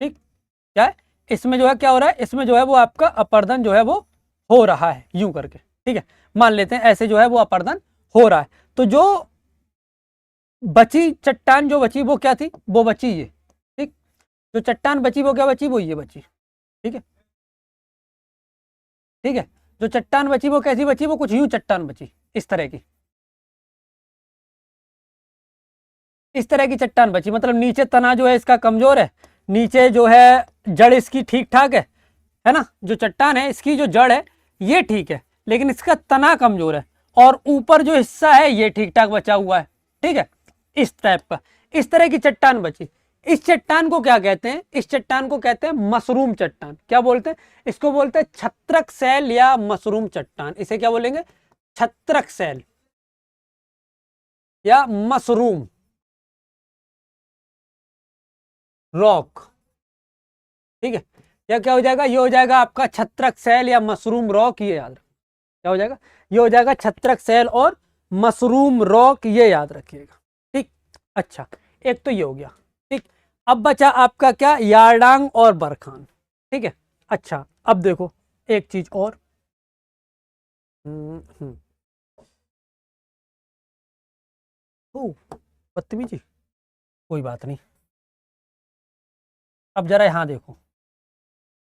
A: ठीक, क्या है, इसमें जो है क्या हो रहा है, इसमें जो है वो आपका अपर्दन जो है वो हो रहा है, यूं करके, ठीक है, मान लेते हैं ऐसे जो है वो अपर्दन हो रहा है। तो जो बची चट्टान जो बची वो क्या थी, वो बची ये, ठीक, जो चट्टान बची वो क्या बची, वो ये बची, ठीक है, ठीक है, जो चट्टान बची वो कैसी बची, वो कुछ यूं चट्टान बची, इस तरह की, इस तरह की चट्टान बची, मतलब नीचे तना जो है इसका कमजोर है, नीचे जो है जड़ इसकी ठीक ठाक है ना? जो चट्टान है इसकी जो जड़ है ये ठीक है, लेकिन इसका तना कमजोर है, और ऊपर जो हिस्सा है ये ठीक ठाक बचा हुआ है, ठीक है, इस टाइप का, इस तरह की चट्टान बची। इस चट्टान को क्या कहते हैं, इस चट्टान को कहते हैं मशरूम चट्टान। क्या बोलते हैं इसको, बोलते हैं छत्रक सैल या मशरूम चट्टान। इसे क्या बोलेंगे, छत्रक सैल या मशरूम रॉक, ठीक है। या क्या हो जाएगा, ये हो जाएगा आपका छत्रक सेल या मशरूम रॉक, ये याद, क्या हो जाएगा, ये हो जाएगा छत्रक सेल और मशरूम रॉक, ये याद रखिएगा, ठीक। अच्छा, एक तो ये हो गया, ठीक। अब बचा आपका क्या, यारडांग और बरखान, ठीक है। अच्छा, अब देखो एक चीज और, हम्म, ओ बदतमीजी, कोई बात नहीं। अब जरा यहाँ देखो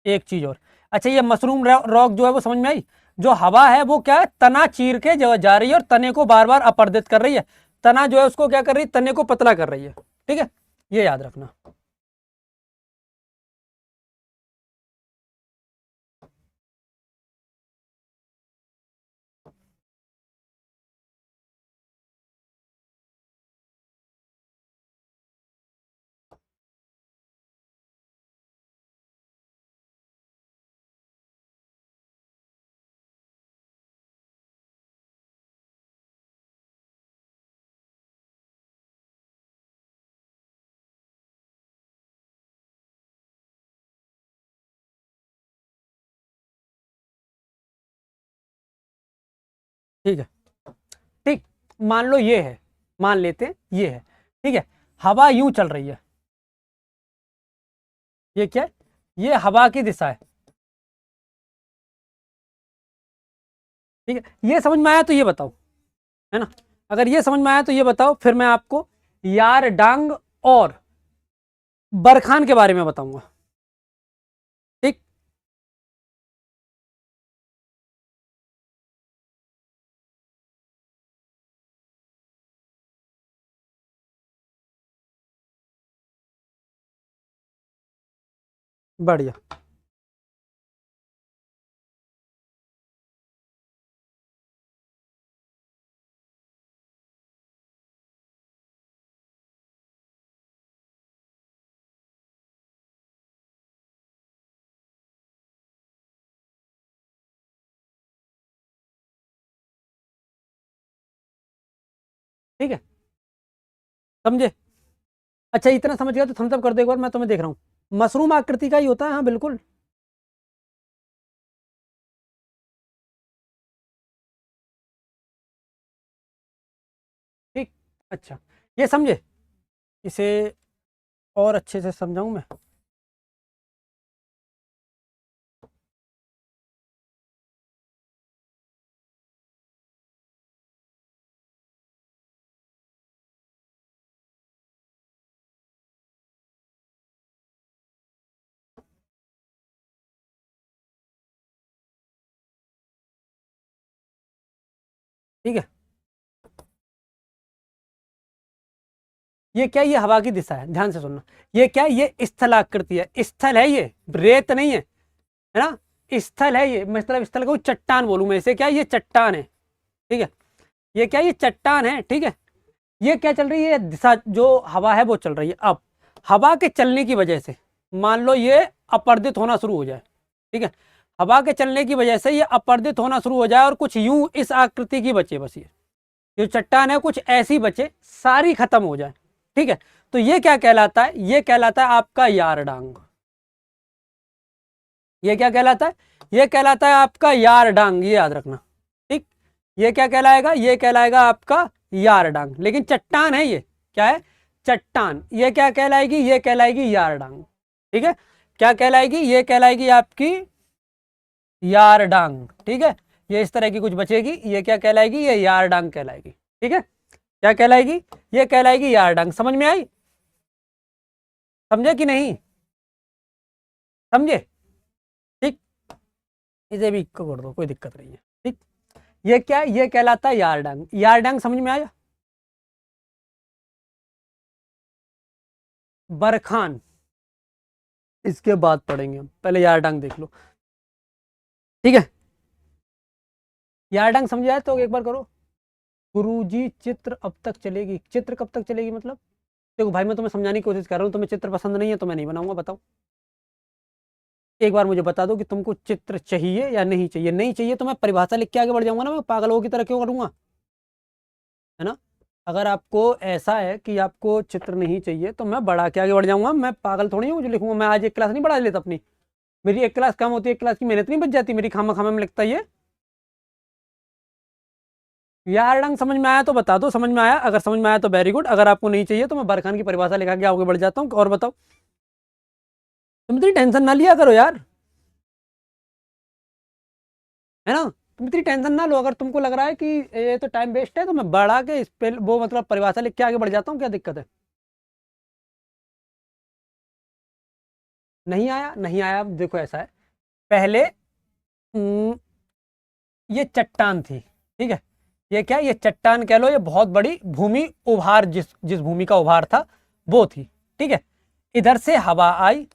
A: एक चीज और। अच्छा, ये मशरूम रॉक जो है वो समझ में आई, जो हवा है वो क्या है, तना चीर के जो जा रही है और तने को बार बार अपर्दित कर रही है, तना जो है उसको क्या कर रही है, तने को पतला कर रही है, ठीक है, ये याद रखना। ठीक है, ठीक, मान लो ये है, मान लेते हैं ये है, ठीक है, हवा यूं चल रही है, ये क्या है, ये हवा की दिशा है, ठीक है, ये समझ में आया तो ये बताओ, है ना, अगर ये समझ में आया तो ये बताओ, फिर मैं आपको यार डांग और बरखान के बारे में बताऊंगा। ठीक, बढ़िया, ठीक है, समझे, अच्छा इतना समझ गया तो थम्स अप कर दो एक बार, मैं तुम्हें देख रहा हूँ, मशरूम आकृति का ही होता है, हाँ बिल्कुल, ठीक, अच्छा, ये समझे, इसे और अच्छे से समझाऊं मैं, ठीक है, ये क्या, ये हवा की दिशा है, ध्यान से सुनना, ये क्या, ये स्थलाकृति है, स्थल है ये, रेत नहीं है ना, स्थल है ये, मतलब स्थल को चट्टान बोलूं मैं इसे, क्या ये चट्टान है, ठीक है, ये क्या, ये चट्टान है, ठीक है, ये क्या चल रही है, दिशा जो हवा है वो चल रही है, अब हवा के चलने की वजह से मान लो ये अपर्दित होना शुरू हो जाए, ठीक है, हवा के चलने की वजह से ये अपर्दित होना शुरू हो जाए और कुछ यूं इस आकृति की बचे, बस ये चट्टान है कुछ ऐसी बचे, सारी खत्म हो जाए, ठीक है, तो ये क्या कहलाता है, ये कहलाता है आपका यारडांग, ये क्या कहलाता है, ये कहलाता है आपका यारडांग, ये याद रखना, ठीक, ये क्या कहलाएगा, ये कहलाएगा आपका यारडांग, लेकिन चट्टान है ये, क्या है, चट्टान, ये क्या कहलाएगी, ये कहलाएगी यारडांग, ठीक है, क्या कहलाएगी, ये कहलाएगी आपकी यारडांग, ठीक है, ये इस तरह की कुछ बचेगी, ये क्या कहलाएगी, ये यारडांग कहलाएगी, ठीक है, क्या कहलाएगी, ये कहलाएगी यारडांग, समझ में आई, समझे कि नहीं, समझे, ठीक, इसे भी कर दो, कोई दिक्कत नहीं है, ठीक, ये क्या है, ये कहलाता है यारडांग, यारडांग समझ में आया, बरखान इसके बाद पढ़ेंगे हम, पहले यारडांग देख लो, ठीक है, यारडांग समझ आया तो एक बार करो, गुरुजी चित्र अब तक चलेगी, चित्र कब तक चलेगी मतलब, देखो भाई मैं तुम्हें समझाने की कोशिश कर रहा हूँ, तुम्हें चित्र पसंद नहीं है तो मैं नहीं बनाऊंगा, बताओ, एक बार मुझे बता दो कि तुमको चित्र चाहिए या नहीं चाहिए, नहीं चाहिए तो मैं परिभाषा लिख के आगे बढ़ जाऊंगा ना, मैं पागलों की तरह क्यों करूंगा, है ना, अगर आपको ऐसा है कि आपको चित्र नहीं चाहिए तो मैं बढ़ा के आगे बढ़ जाऊंगा, मैं पागल थोड़ी हूँ जो लिखूंगा, मैं आज एक क्लास नहीं बढ़ा लेता अपनी, मेरी एक क्लास कम होती है, एक क्लास की मेहनत नहीं बच जाती मेरी, खामा खामा में लिखता ये, यार रंग समझ में आया तो बता दो, समझ में आया, अगर समझ में आया तो वेरी गुड, अगर आपको नहीं चाहिए तो मैं बरखान की परिभाषा लिखा के आगे बढ़ जाता हूँ, और बताओ, तुम इतनी टेंशन ना लिया करो यार, है ना, तुम इतनी टेंशन ना लो, अगर तुमको लग रहा है कि ये तो टाइम वेस्ट है तो मैं बढ़ा के स्पेल वो मतलब परिभाषा लिख के आगे बढ़ जाता हूँ, क्या दिक्कत है, नहीं आया, नहीं आया, देखो ऐसा है, पहले ये चट्टान थी, ठीक है, ये क्या, ये चट्टान कह लो, ये बहुत बड़ी भूमि उभार, जिस जिस भूमि का उभार था वो थी, ठीक है, इधर से हवा आई,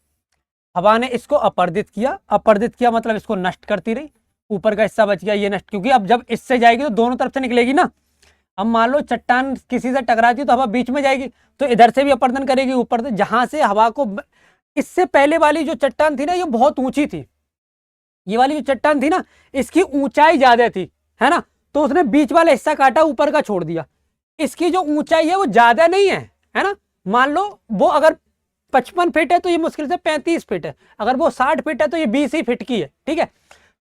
A: हवा ने इसको अपर्दित किया, अपर्दित किया मतलब इसको नष्ट करती रही, ऊपर का हिस्सा बच गया ये नष्ट, क्योंकि अब जब इससे जाएगी तो दोनों तरफ से निकलेगी ना, अब मान लो चट्टान किसी से टकराती है तो हवा बीच में जाएगी, तो इधर से भी अपर्दन करेगी ऊपर से, जहां से हवा को इससे पहले वाली जो चट्टान थी ना ये बहुत ऊंची थी, ये वाली जो चट्टान थी ना इसकी ऊंचाई ज्यादा थी, है ना, तो उसने बीच वाला हिस्सा काटा, ऊपर का छोड़ दिया, इसकी जो ऊंचाई है वो ज्यादा नहीं है ना, मान लो वो अगर 55 फीट है तो ये मुश्किल से 35 फीट है, अगर वो 60 फीट है तो ये 20 ही फीट की है, ठीक है,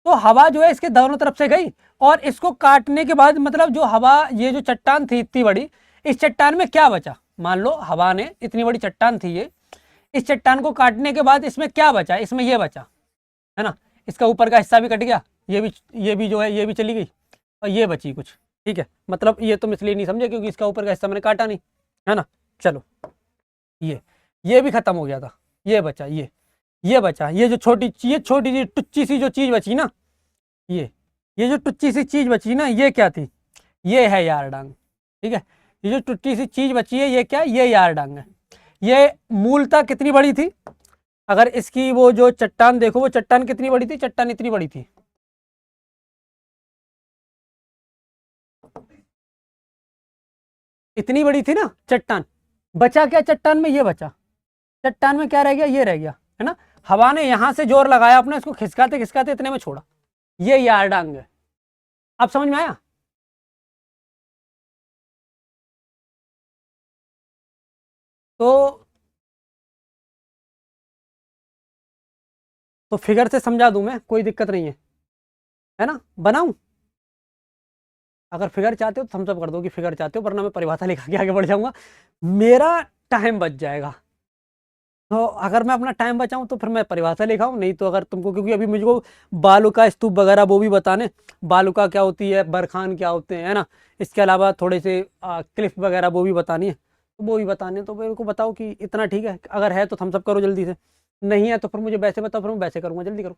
A: तो हवा जो है इसके दोनों तरफ से गई और इसको काटने के बाद मतलब जो हवा, ये जो चट्टान थी इतनी बड़ी, इस चट्टान में क्या बचा? मान लो हवा ने, इतनी बड़ी चट्टान थी ये, इस चट्टान को काटने के बाद इसमें क्या बचा? इसमें ये बचा, है ना, इसका ऊपर का हिस्सा भी कट गया, ये भी जो है ये भी चली गई और ये बची कुछ। ठीक है, मतलब ये तुम इसलिए नहीं समझे क्योंकि इसका ऊपर का हिस्सा मैंने काटा नहीं, है ना। चलो, ये भी खत्म हो गया था, ये बचा, ये बचा, ये जो छोटी सी टुच्ची सी जो चीज बची ना, ये जो टुच्ची सी चीज बची ना, ये क्या थी? ये है यार डांग। ठीक है, ये जो टुच्ची सी चीज बची है, ये क्या? ये यार डांग है। ये मूलतः कितनी बड़ी थी? अगर इसकी वो जो चट्टान देखो, वो चट्टान कितनी बड़ी थी? चट्टान इतनी बड़ी थी, इतनी बड़ी थी ना चट्टान। बचा क्या चट्टान में? ये बचा। चट्टान में क्या रह गया? ये रह गया, है ना। हवा ने यहां से जोर लगाया अपना, इसको खिसकाते खिसकाते इतने में छोड़ा, ये यार डांग है। अब समझ में आया? तो फिगर से समझा दूं मैं, कोई दिक्कत नहीं है ना। बनाऊं? अगर फिगर चाहते हो तो थम्स अप कर दो कि फिगर चाहते हो, वरना मैं परिभाषा लिखा के आगे बढ़ जाऊंगा, मेरा टाइम बच जाएगा। तो अगर मैं अपना टाइम बचाऊं तो फिर मैं परिभाषा लिखाऊं, नहीं तो अगर तुमको, क्योंकि अभी मुझको बालू का स्तूप वगैरह वो भी बताने, बालू का क्या होती है, बरखान क्या होते हैं, है ना। इसके अलावा थोड़े से क्लिफ वगैरह वो भी बतानी है, तो वो भी बताने, तो मेरे को बताओ कि इतना ठीक है। अगर है तो थम्स अप करो जल्दी से, नहीं है तो फिर मुझे वैसे बताओ, फिर मैं वैसे करूँगा, जल्दी करो।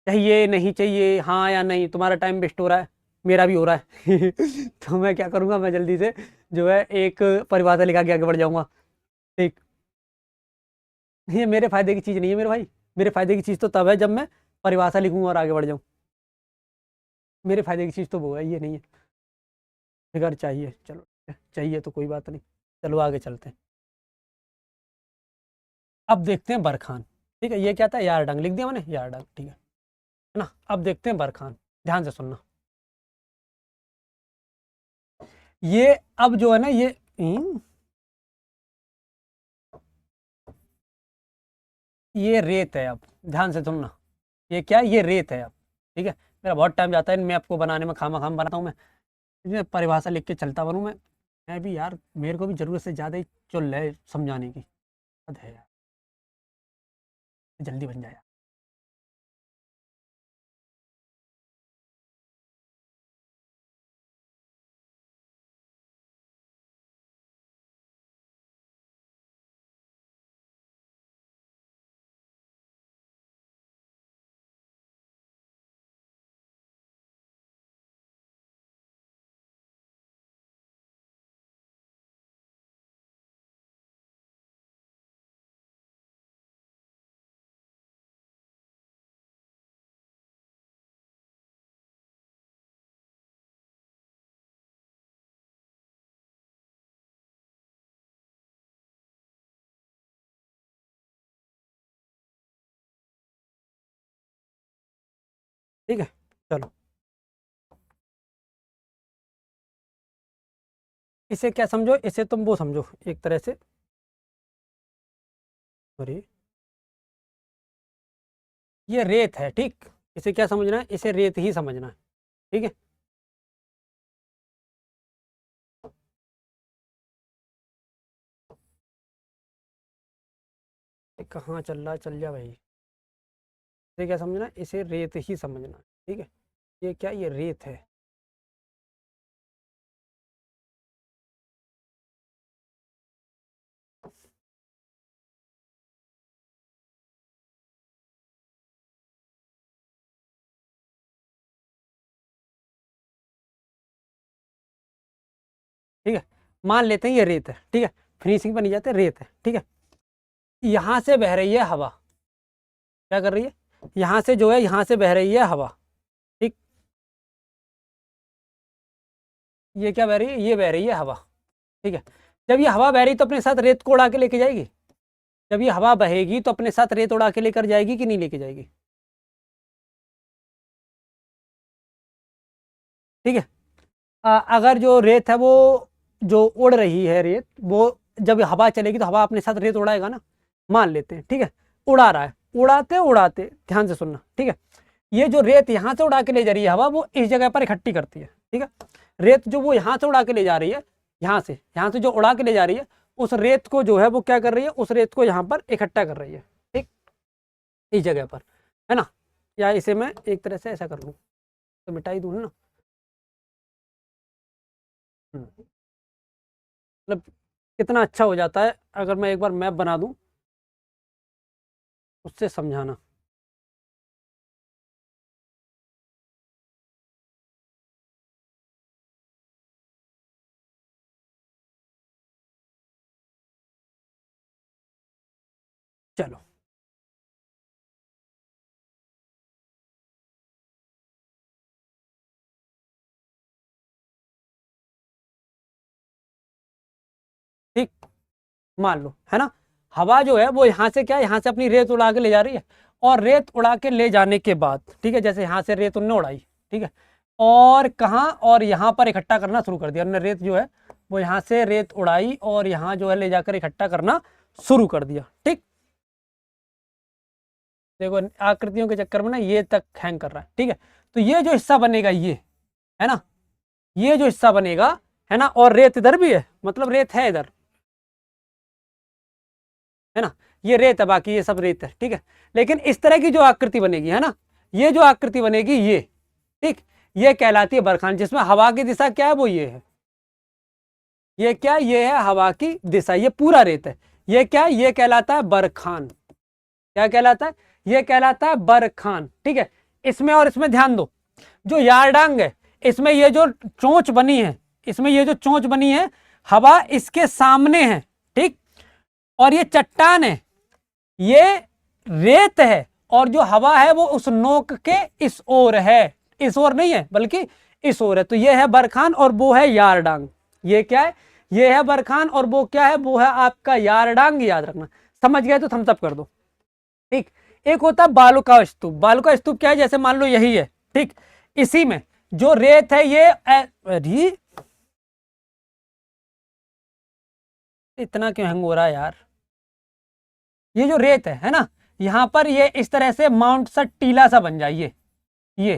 A: चाहिए नहीं चाहिए, हाँ या नहीं, तुम्हारा टाइम वेस्ट हो रहा है, मेरा भी हो रहा है। तो मैं क्या करूँगा, मैं जल्दी से जो है एक परिभाषा लिखा के आगे बढ़ जाऊँगा। ठीक, ये मेरे फायदे की चीज़ नहीं है मेरे भाई। मेरे फायदे की चीज़ तो तब है जब मैं परिभाषा लिखूँ और आगे बढ़ जाऊँ। मेरे फायदे की चीज़ तो वो है, ये नहीं है। फिगर चाहिए, चलो ठीक है, चाहिए तो कोई बात नहीं। चलो आगे चलते हैं। अब देखते हैं बरखान। ठीक है, ये क्या था? यार डंग लिख दिया मैंने, यार डंग, ठीक है ना। अब देखते हैं बरखान, ध्यान से सुनना। ये अब जो है ना, ये रेत है। अब ध्यान से सुनना, ये क्या है? ये रेत है अब। ठीक है, मेरा बहुत टाइम जाता है इन मैप को बनाने में, खामा खाम बनाता हूँ मैं, इसमें परिभाषा लिख के चलता बनूँ मैं भी यार, मेरे को भी ज़रूरत से ज़्यादा ही चुल है समझाने की, हद है यार, जल्दी बन जाए। ठीक है, चलो, इसे क्या समझो, इसे तुम वो समझो एक तरह से, सॉरी, ये रेत है, ठीक। इसे क्या समझना है? इसे रेत ही समझना है, ठीक है। ये कहाँ चल रहा है? चल जा भाई। इसे क्या समझना है? इसे रेत ही समझना है, ठीक है। ये क्या? ये रेत है। ठीक है, मान लेते हैं ये रेत है, ठीक है, फिनिशिंग पर नहीं जाते, रेत है, ठीक है। यहाँ से बह रही है हवा, क्या कर रही है? यहाँ से जो है, यहाँ से बह रही है हवा, ठीक। ये क्या बह रही है? ये बह रही है हवा, ठीक है। जब ये हवा बह रही तो अपने साथ रेत को उड़ा के लेके जाएगी। जब ये हवा बहेगी तो अपने साथ रेत उड़ा के लेकर जाएगी कि नहीं लेके जाएगी? ठीक है। अगर जो रेत है वो, जो उड़ रही है रेत, वो जब हवा चलेगी तो हवा अपने साथ रेत उड़ाएगा ना, मान लेते हैं, ठीक है। उड़ा रहा है, उड़ाते उड़ाते, ध्यान से सुनना, ठीक है। ये जो रेत यहाँ से उड़ा के ले जा रही है हवा, वो इस जगह पर इकट्ठी करती है, ठीक है। रेत जो वो यहाँ से उड़ा के ले जा रही है, यहाँ से जो उड़ा के ले जा रही है, उस रेत को जो है वो क्या कर रही है, उस रेत को यहाँ पर इकट्ठा कर रही है, ठीक, इस जगह पर, है ना। या इसे मैं एक तरह से ऐसा कर लूँ तो मिटाई दूँ ना, मतलब कितना अच्छा हो जाता है अगर मैं एक बार मैप बना दूँ उससे समझाना। चलो ठीक, मान लो, है ना, हवा जो है वो यहाँ से क्या है, यहाँ से अपनी रेत उड़ा के ले जा रही है, और रेत उड़ा के ले जाने के बाद, ठीक है, जैसे यहाँ से रेत उन्होंने उड़ाई, ठीक है, और कहाँ, और यहाँ पर इकट्ठा करना शुरू कर दिया उन्होंने, रेत जो है वो यहाँ से रेत उड़ाई और यहाँ जो है ले जाकर इकट्ठा करना शुरू कर दिया, ठीक। देखो आकृतियों के चक्कर में ना ये तक हैंग कर रहा है, ठीक है। तो ये जो हिस्सा बनेगा ये, है ना, ये जो हिस्सा बनेगा, है ना, और रेत इधर भी है, मतलब रेत है इधर, है ना, ये रेत है, बाकी ये सब रेत है, ठीक है। लेकिन इस तरह की जो आकृति बनेगी, है ना, ये जो आकृति बनेगी ये, ठीक, ये कहलाती है बरखान, जिसमें हवा की दिशा क्या है, वो ये है, ये क्या, ये है हवा की दिशा, ये पूरा रेत है, ये क्या, ये कहलाता है बरखान, क्या कहलाता है, ये कहलाता है बरखान, ठीक है। इसमें और इसमें ध्यान दो, जो यारडांग है इसमें ये जो चोंच बनी है, इसमें ये जो चोंच बनी है, हवा इसके सामने है, ठीक, और ये चट्टान है, ये रेत है, और जो हवा है वो उस नोक के इस ओर है, इस ओर नहीं है बल्कि इस ओर है। तो ये है बरखान और वो है यारडांग, ये क्या है, ये है बरखान और वो क्या है, वो है आपका यारडांग, याद रखना। समझ गए तो थम्स अप कर दो, ठीक। एक होता है बालू का स्तूप, बालू का स्तूप क्या है, जैसे मान लो यही है, ठीक, इसी में जो रेत है ये अरे इतना क्यों हैंग हो रहा है यार, ये जो रेत है ना, यहाँ पर ये इस तरह से माउंट सा टीला सा बन जाए, ये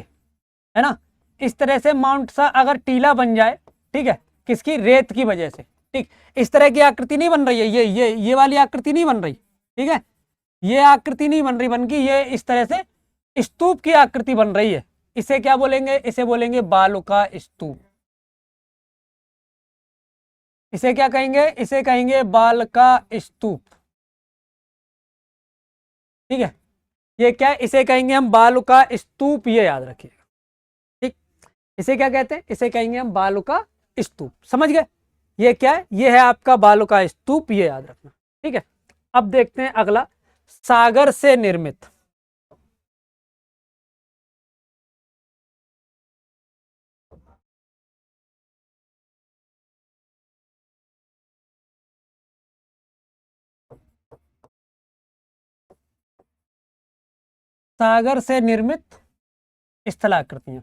A: है ना, इस तरह से माउंट सा अगर टीला बन जाए, ठीक है, किसकी, रेत की वजह से, ठीक, इस तरह की आकृति नहीं बन रही है, ये वाली आकृति नहीं बन रही, ठीक है, ये आकृति नहीं बन रही, बन की ये इस तरह से स्तूप की आकृति बन रही है, इसे क्या बोलेंगे, इसे बोलेंगे बालू का स्तूप, इसे क्या कहेंगे, इसे कहेंगे बाल का स्तूप, ठीक है। ये क्या है, इसे कहेंगे हम बालू का स्तूप, ये याद रखिएगा, ठीक। इसे क्या कहते हैं, इसे कहेंगे हम बालू का स्तूप, समझ गए। ये क्या है, ये है आपका बालू का स्तूप, ये याद रखना, ठीक है। अब देखते हैं अगला, सागर से निर्मित, सागर से निर्मित स्थलाकृतियां,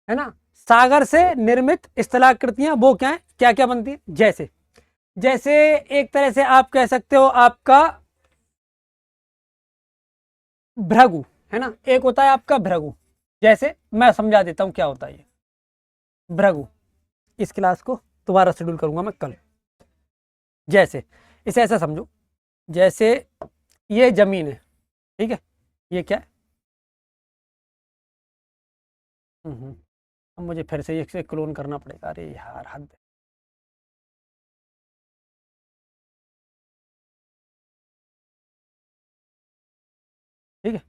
A: है ना। सागर से निर्मित स्थलाकृतियां वो क्या है, क्या क्या बनती है, जैसे जैसे एक तरह से आप कह सकते हो आपका भृगु, है ना, एक होता है आपका भृगु, जैसे मैं समझा देता हूं क्या होता है ये भृगु। इस क्लास को दोबारा शेड्यूल करूंगा मैं कल। जैसे इसे ऐसा समझो, जैसे ये जमीन है, ठीक है, ये क्या है, अब मुझे फिर से इसे क्लोन करना पड़ेगा, अरे यार हद है। ठीक है,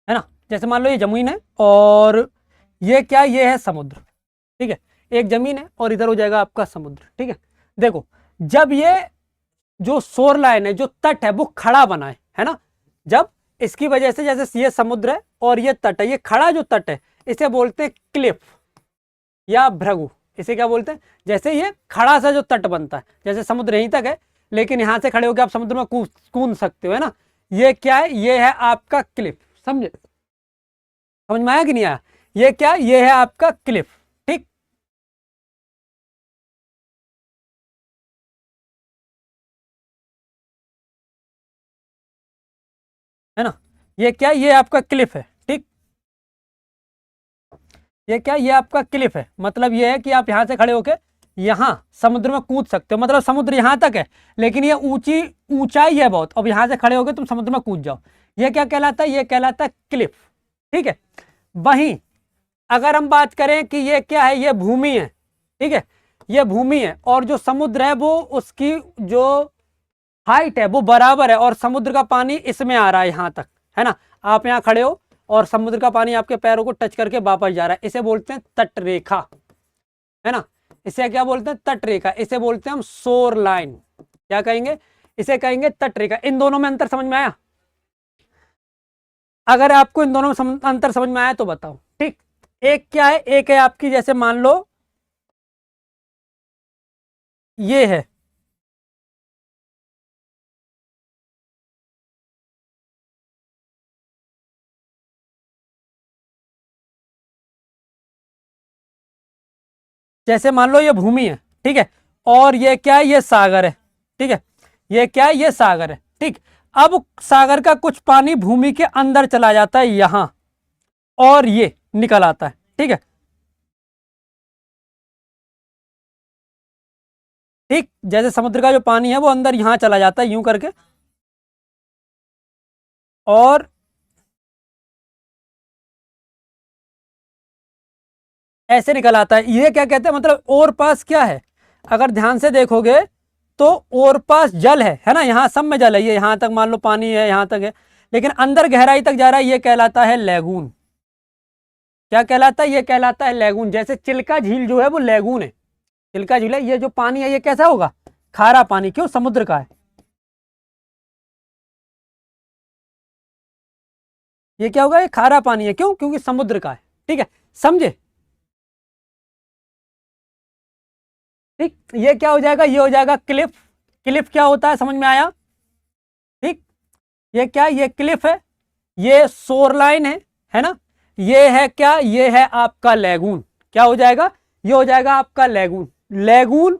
A: है ना, जैसे मान लो ये जमीन है और ये क्या, ये है समुद्र, ठीक है, एक जमीन है और इधर हो जाएगा आपका समुद्र, ठीक है। देखो जब ये जो शोर लाइन है, जो तट है वो खड़ा बना है ना, जब इसकी वजह से, जैसे ये समुद्र है और ये तट है, ये खड़ा जो तट है इसे बोलते हैं क्लिफ या भृगु, इसे क्या बोलते हैं, जैसे ये खड़ा सा जो तट बनता है, जैसे समुद्र यहीं तक है लेकिन यहाँ से खड़े होकर आप समुद्र में कूद सकते हो, है ना। ये क्या है, ये है आपका क्लिफ। समझे, समझ में आया कि नहीं आया। ये क्या, ये है आपका क्लिफ। ठीक, है ना। ये क्या, ये आपका क्लिफ है। ठीक, ये क्या, ये आपका क्लिफ है, मतलब ये है कि आप यहां से खड़े होके यहाँ समुद्र में कूद सकते हो, मतलब समुद्र यहां तक है लेकिन ये ऊंचाई है बहुत, अब यहां से खड़े होके तुम समुद्र में कूद जाओ, ये क्या कहलाता है, ये कहलाता है क्लिफ। ठीक है, वहीं अगर हम बात करें कि ये क्या है, ये भूमि है। ठीक है, ये भूमि है और जो समुद्र है वो उसकी जो हाइट है वो बराबर है और समुद्र का पानी इसमें आ रहा है यहां तक, है ना। आप यहाँ खड़े हो और समुद्र का पानी आपके पैरों को टच करके वापस जा रहा है, इसे बोलते हैं तट रेखा, है ना। इसे क्या बोलते हैं, तट रेखा। इसे बोलते हैं हम शोर लाइन। क्या कहेंगे, इसे कहेंगे तट रेखा। इन दोनों में अंतर समझ में आया, अगर आपको इन दोनों में अंतर समझ में आया तो बताओ। ठीक, एक क्या है, एक है आपकी, जैसे मान लो ये है, जैसे मान लो ये भूमि है। ठीक है, और ये क्या है, ये सागर है। ठीक है, ये क्या है, ये सागर है। ठीक, अब सागर का कुछ पानी भूमि के अंदर चला जाता है यहां और ये निकल आता है। ठीक है, ठीक, जैसे समुद्र का जो पानी है वो अंदर यहां चला जाता है यूं करके और ऐसे निकल आता है, ये क्या कहते हैं, मतलब और पास क्या है, अगर ध्यान से देखोगे तो और पास जल है ना, यहाँ सब में जल है, ये यहाँ तक मान लो पानी है, यहाँ तक है लेकिन अंदर गहराई तक जा रहा है, ये कहलाता है लैगून। क्या कहलाता है, ये कहलाता है लैगून। जैसे चिल्का झील जो है वो लैगून है, चिल्का झील है। ये जो पानी है ये कैसा होगा, खारा पानी, क्यों, समुद्र का है। ये क्या होगा, ये खारा पानी है, क्यों, क्योंकि समुद्र का है। ठीक है, समझे। ठीक, ये क्या हो जाएगा, ये हो जाएगा क्लिफ। क्लिफ क्या होता है, समझ में आया। ठीक, ये क्या, ये क्लिफ है, ये शोर लाइन है ना। ये है क्या, ये है आपका लैगून। क्या हो जाएगा, ये हो जाएगा आपका लैगून। लैगून,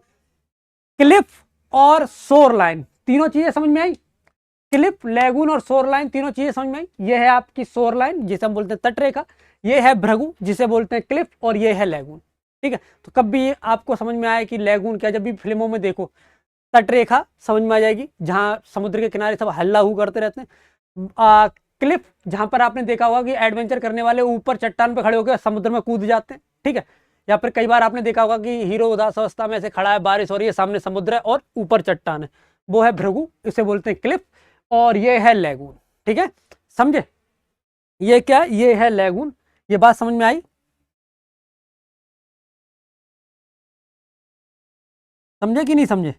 A: क्लिफ और शोर लाइन, तीनों चीजें समझ में आई। क्लिफ, लैगून और शोर लाइन, तीनों चीजें समझ में आई। ये है आपकी शोर लाइन जिसे हम बोलते हैं तटरेखा, ये है भृगु जिसे बोलते हैं क्लिफ, और ये है लैगून। ठीक है, तो कभी आपको समझ में आया कि लैगून क्या, जब भी फिल्मों में देखो तटरेखा समझ में आ जाएगी, जहां समुद्र के किनारे सब हल्ला हु करते रहते हैं। क्लिफ, जहां पर आपने देखा होगा कि एडवेंचर करने वाले ऊपर चट्टान पर खड़े होकर समुद्र में कूद जाते हैं। ठीक है, या फिर कई बार आपने देखा होगा कि हीरो उदास अवस्था में ऐसे खड़ा है, बारिश हो रही है, सामने समुद्र है और ऊपर चट्टान है, वो है भृगु, इसे बोलते हैं क्लिफ, और ये है लैगून। ठीक है, समझे। ये क्या, ये है लैगून। ये बात समझ में आई, समझे कि नहीं समझे।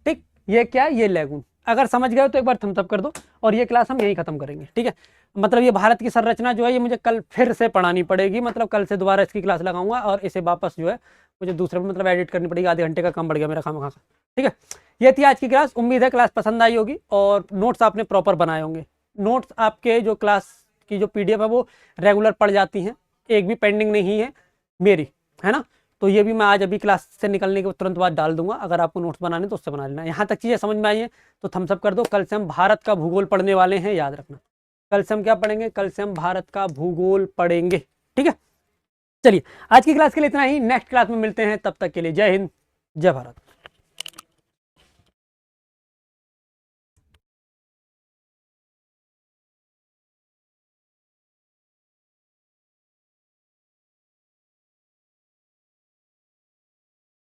A: ठीक, ये क्या है, ये लैगून। अगर समझ गए तो एक बार थम्स अप कर दो और ये क्लास हम यहीं खत्म करेंगे। ठीक है, मतलब ये भारत की संरचना जो है ये मुझे कल फिर से पढ़ानी पड़ेगी, मतलब कल से दोबारा इसकी क्लास लगाऊंगा और इसे वापस जो है मुझे दूसरे में मतलब एडिट करनी पड़ेगी, आधे घंटे का कम बढ़ गया मेरा खामा खा। ठीक है, ये थी आज की क्लास, उम्मीद है क्लास पसंद आई होगी और नोट्स आपने प्रॉपर बनाए होंगे। नोट्स आपके जो क्लास की जो PDF है वो रेगुलर पढ़ जाती हैं, एक भी पेंडिंग नहीं है मेरी, है ना। तो ये भी मैं आज अभी क्लास से निकलने के तुरंत बाद डाल दूंगा, अगर आपको नोट्स बनाने तो उससे बना लेना। यहाँ तक चीज़ें समझ में आई हैं तो थम्स अप कर दो। कल से हम भारत का भूगोल पढ़ने वाले हैं, याद रखना। कल से हम क्या पढ़ेंगे, कल से हम भारत का भूगोल पढ़ेंगे। ठीक है, चलिए आज की क्लास के लिए इतना ही, नेक्स्ट क्लास में मिलते हैं, तब तक के लिए जय हिंद, जय भारत।